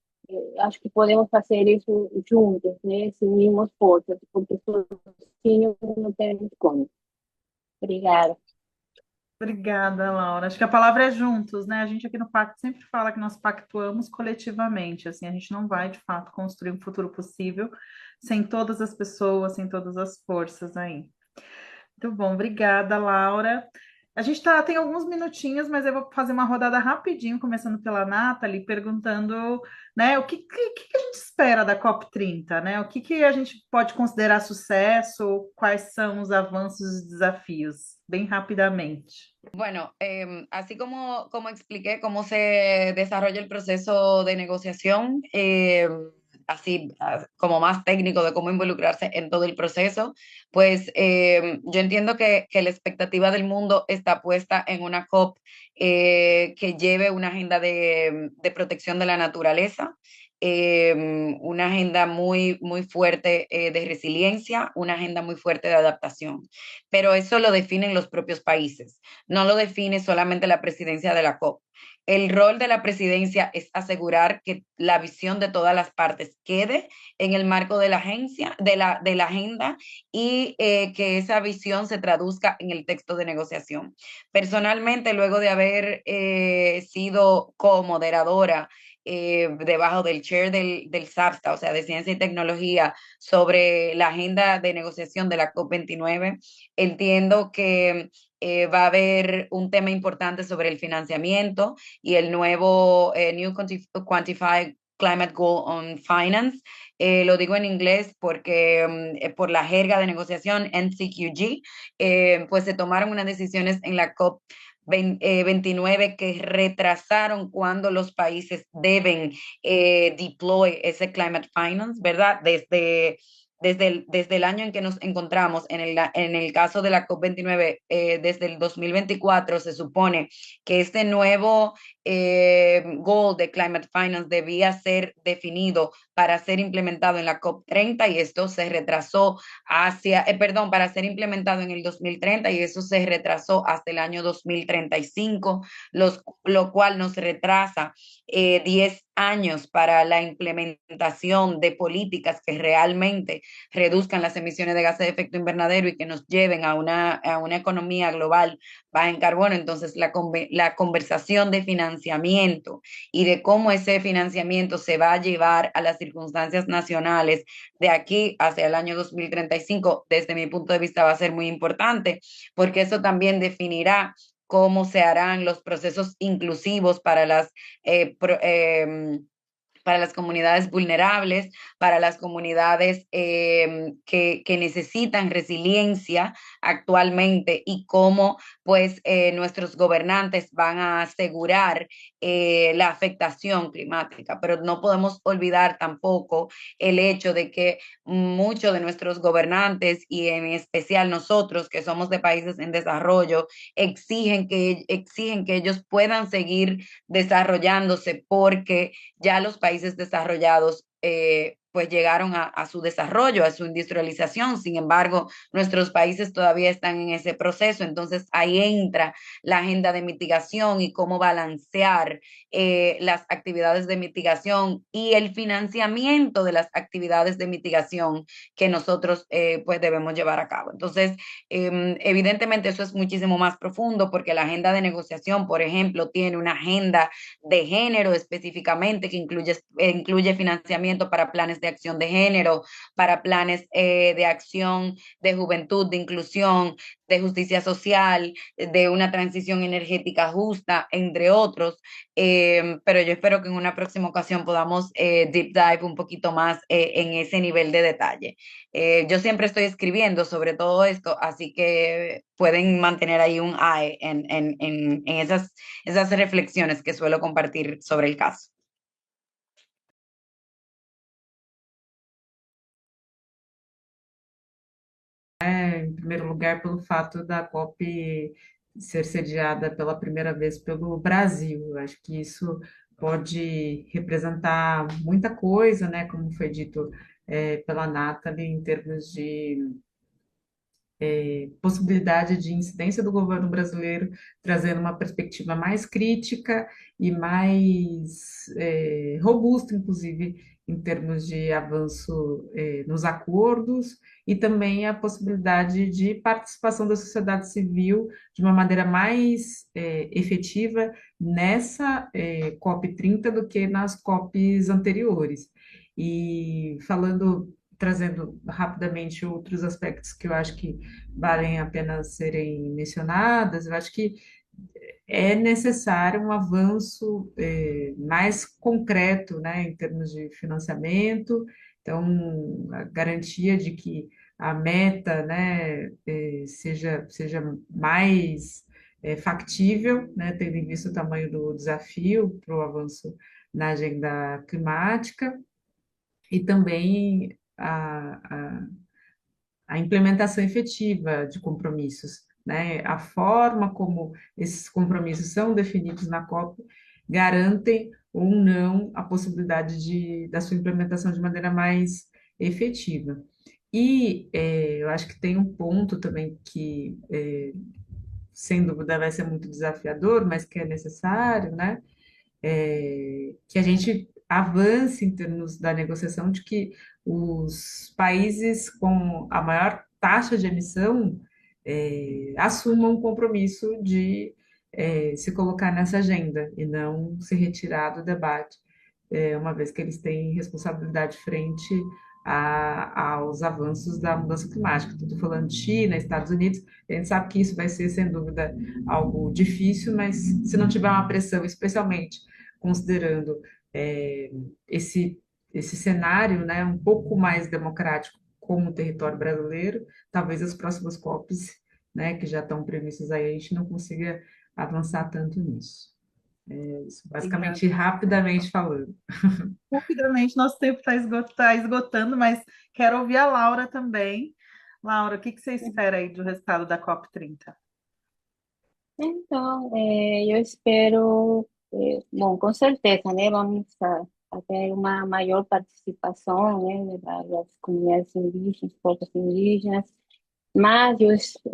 acho que podemos fazer isso juntos, né, se unirmos forças, porque sozinhos não temos como. Obrigada. Obrigada, Laura. Acho que a palavra é juntos, né? A gente aqui no Pacto sempre fala que nós pactuamos coletivamente, assim, a gente não vai, de fato, construir um futuro possível sem todas as pessoas, sem todas as forças aí. Muito bom, obrigada, Laura. A gente tem alguns minutinhos, mas eu vou fazer uma rodada rapidinho, começando pela Nathalie, perguntando, né, o que a gente espera da COP30, né? O que a gente pode considerar sucesso, quais são os avanços e desafios, bem rapidamente. Bueno, así como expliqué cómo se desarrolla el proceso de negociación, así como más técnico de cómo involucrarse en todo el proceso, pues yo entiendo que la expectativa del mundo está puesta en una COP que lleve una agenda de protección de la naturaleza, una agenda muy, muy fuerte de resiliencia, una agenda muy fuerte de adaptación. Pero eso lo definen los propios países, no lo define solamente la presidencia de la COP. El rol de la presidencia es asegurar que la visión de todas las partes quede en el marco de la agencia, de la agenda y que esa visión se traduzca en el texto de negociación. Personalmente, luego de haber sido co-moderadora debajo del chair del SAPSTA, o sea, de Ciencia y Tecnología, sobre la agenda de negociación de la COP29, entiendo que va a haber un tema importante sobre el financiamiento y el nuevo New Quantified Climate Goal on Finance. Lo digo en inglés porque por la jerga de negociación NCQG, pues se tomaron unas decisiones en la COP 29 que retrasaron cuando los países deben deploy ese climate finance, ¿verdad? Desde el año en que nos encontramos, en el caso de la COP29, desde el 2024, se supone que este nuevo goal de climate finance debía ser definido para ser implementado en la COP30 y esto se retrasó perdón, para ser implementado en el 2030 y eso se retrasó hasta el año 2035, lo cual nos retrasa 10 años para la implementación de políticas que realmente reduzcan las emisiones de gases de efecto invernadero y que nos lleven a una economía global baja en carbono. Entonces, la conversación de financiamiento y de cómo ese financiamiento se va a llevar a las circunstancias nacionales de aquí hacia el año 2035, desde mi punto de vista, va a ser muy importante, porque eso también definirá cómo se harán los procesos inclusivos para las comunidades vulnerables, para las comunidades que necesitan resiliencia actualmente y cómo pues nuestros gobernantes van a asegurar la afectación climática. Pero no podemos olvidar tampoco el hecho de que muchos de nuestros gobernantes y en especial nosotros que somos de países en desarrollo exigen que ellos puedan seguir desarrollándose porque ya los países desarrollados pues llegaron a su desarrollo, a su industrialización. Sin embargo, nuestros países todavía están en ese proceso. Entonces ahí entra la agenda de mitigación y cómo balancear las actividades de mitigación y el financiamiento de las actividades de mitigación que nosotros pues debemos llevar a cabo. Entonces, evidentemente eso es muchísimo más profundo porque la agenda de negociación, por ejemplo, tiene una agenda de género específicamente que incluye financiamiento para planes de acción de género, para planes de acción de juventud, de inclusión, de justicia social, de una transición energética justa, entre otros. Pero yo espero que en una próxima ocasión podamos deep dive un poquito más en ese nivel de detalle. Yo siempre estoy escribiendo sobre todo esto, así que pueden mantener ahí un eye en esas reflexiones que suelo compartir sobre el caso. Em primeiro lugar, pelo fato da COP ser sediada pela primeira vez pelo Brasil. Eu acho que isso pode representar muita coisa, né, como foi dito pela Nathalie, em termos de possibilidade de incidência do governo brasileiro, trazendo uma perspectiva mais crítica e mais robusta, inclusive, em termos de avanço nos acordos, e também a possibilidade de participação da sociedade civil de uma maneira mais efetiva nessa COP30 do que nas COPs anteriores. E falando, trazendo rapidamente outros aspectos que eu acho que valem a pena serem mencionadas, eu acho que é necessário um avanço mais concreto, né, em termos de financiamento, então, a garantia de que a meta, né, seja mais factível, né, tendo em vista o tamanho do desafio para o avanço na agenda climática, e também a implementação efetiva de compromissos, né? A forma como esses compromissos são definidos na COP garantem ou não a possibilidade da sua implementação de maneira mais efetiva. E eu acho que tem um ponto também que, sem dúvida, vai ser muito desafiador, mas que é necessário, né? Que a gente avance em termos da negociação de que os países com a maior taxa de emissão assumam o compromisso de se colocar nessa agenda e não se retirar do debate, uma vez que eles têm responsabilidade frente aos avanços da mudança climática. Estou falando de China, Estados Unidos, a gente sabe que isso vai ser, sem dúvida, algo difícil, mas se não tiver uma pressão, especialmente considerando é, esse, esse cenário, né, um pouco mais democrático como o território brasileiro, talvez as próximas COPs, né, que já estão previstas aí, a gente não consiga avançar tanto nisso. Isso, Obrigada. basicamente, rapidamente falando. Rapidamente, nosso tempo está esgotando, mas quero ouvir a Laura também. Laura, o que você espera aí do resultado da COP30? Então, eu espero, bom, com certeza, né, vamos a ter uma maior participação, né, das comunidades indígenas, povos indígenas, mas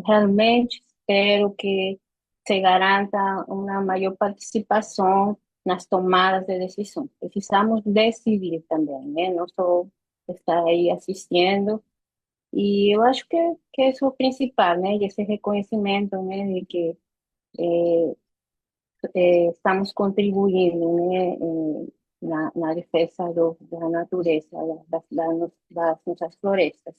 realmente espero que se garanta uma maior participação nas tomadas de decisão. Precisamos decidir também, né, não só estar aí assistindo, e eu acho que isso é o principal, né, esse reconhecimento, né, de que estamos contribuindo, né, na defesa da natureza, das nossas florestas.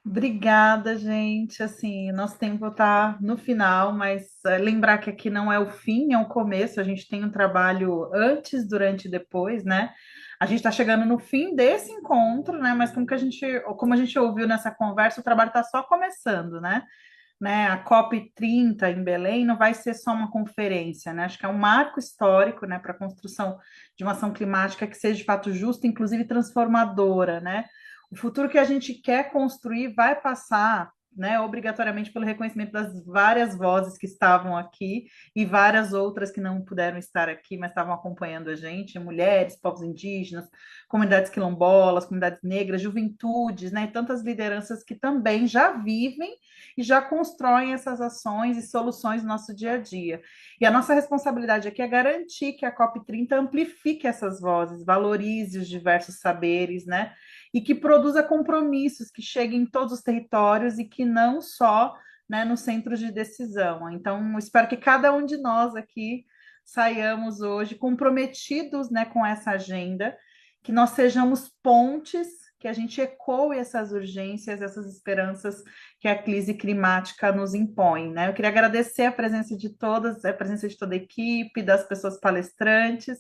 Obrigada, gente. Assim, nosso tempo está no final, mas lembrar que aqui não é o fim, é o começo. A gente tem um trabalho antes, durante e depois, né? A gente está chegando no fim desse encontro, né? Mas como a gente ouviu nessa conversa, o trabalho está só começando, né? A COP30 em Belém não vai ser só uma conferência, né? Acho que é um marco histórico, né, para a construção de uma ação climática que seja de fato justa, inclusive transformadora, né? O futuro que a gente quer construir vai passar, né, obrigatoriamente pelo reconhecimento das várias vozes que estavam aqui e várias outras que não puderam estar aqui, mas estavam acompanhando a gente, mulheres, povos indígenas, comunidades quilombolas, comunidades negras, juventudes, né, e tantas lideranças que também já vivem e já constroem essas ações e soluções no nosso dia a dia. E a nossa responsabilidade aqui é garantir que a COP30 amplifique essas vozes, valorize os diversos saberes, né? E que produza compromissos que cheguem em todos os territórios e que não só, né, nos centros de decisão. Então, espero que cada um de nós aqui saiamos hoje comprometidos, né, com essa agenda, que nós sejamos pontes, que a gente ecoe essas urgências, essas esperanças que a crise climática nos impõe, né? Eu queria agradecer a presença de todas, a presença de toda a equipe, das pessoas palestrantes,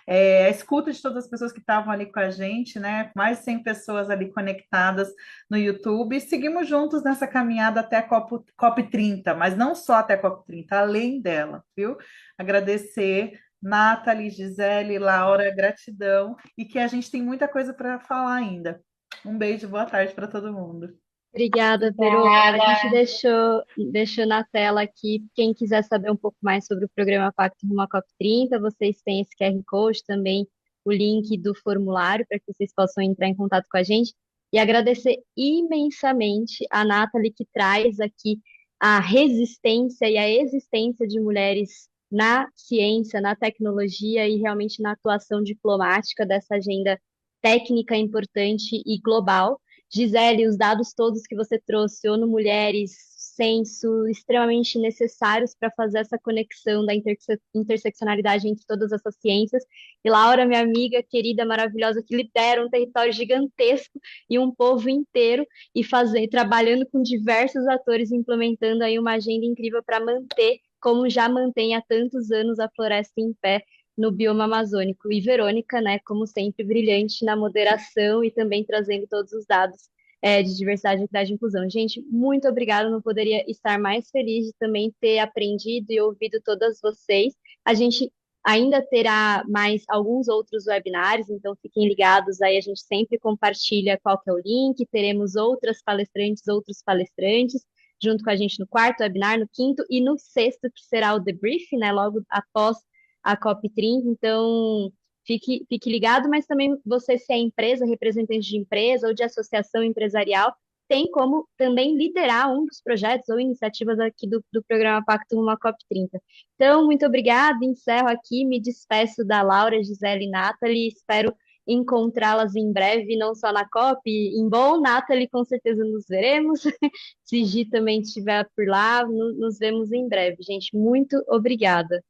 a escuta de todas as pessoas que estavam ali com a gente, né? Mais de 100 pessoas ali conectadas no YouTube. E seguimos juntos nessa caminhada até a COP30, mas não só até a COP30, além dela, viu? Agradecer Nathalie, Gisele, Laura, gratidão, e que a gente tem muita coisa para falar ainda. Um beijo, boa tarde para todo mundo. Obrigada, Verô. A gente deixou na tela aqui. Quem quiser saber um pouco mais sobre o programa Pacto Rumo à COP30, vocês têm esse QR Code também, o link do formulário para que vocês possam entrar em contato com a gente. E agradecer imensamente a Nathalie, que traz aqui a resistência e a existência de mulheres na ciência, na tecnologia e realmente na atuação diplomática dessa agenda técnica importante e global. Gisele, os dados todos que você trouxe, ONU Mulheres, censo, extremamente necessários para fazer essa conexão da interseccionalidade entre todas essas ciências. E Laura, minha amiga querida, maravilhosa, que lidera um território gigantesco e um povo inteiro e trabalhando com diversos atores, implementando aí uma agenda incrível para manter, como já mantém há tantos anos, a floresta em pé no bioma amazônico. E Verônica, né, como sempre, brilhante na moderação e também trazendo todos os dados de diversidade, equidade e inclusão. Gente, muito obrigada, não poderia estar mais feliz de também ter aprendido e ouvido todas vocês. A gente ainda terá mais alguns outros webinários, então fiquem ligados aí, a gente sempre compartilha qual que é o link, teremos outros palestrantes, junto com a gente no quarto webinar, no quinto e no sexto, que será o debrief, né, logo após a COP30, então fique ligado, mas também você, se é empresa, representante de empresa ou de associação empresarial, tem como também liderar um dos projetos ou iniciativas aqui do programa Pacto Rumo à COP30. Então, muito obrigada, encerro aqui, me despeço da Laura, Gisele e Nathalie, espero encontrá-las em breve, não só na COP, em Bonn, Nathalie, com certeza nos veremos, se Gi também estiver por lá, nos vemos em breve, gente, muito obrigada.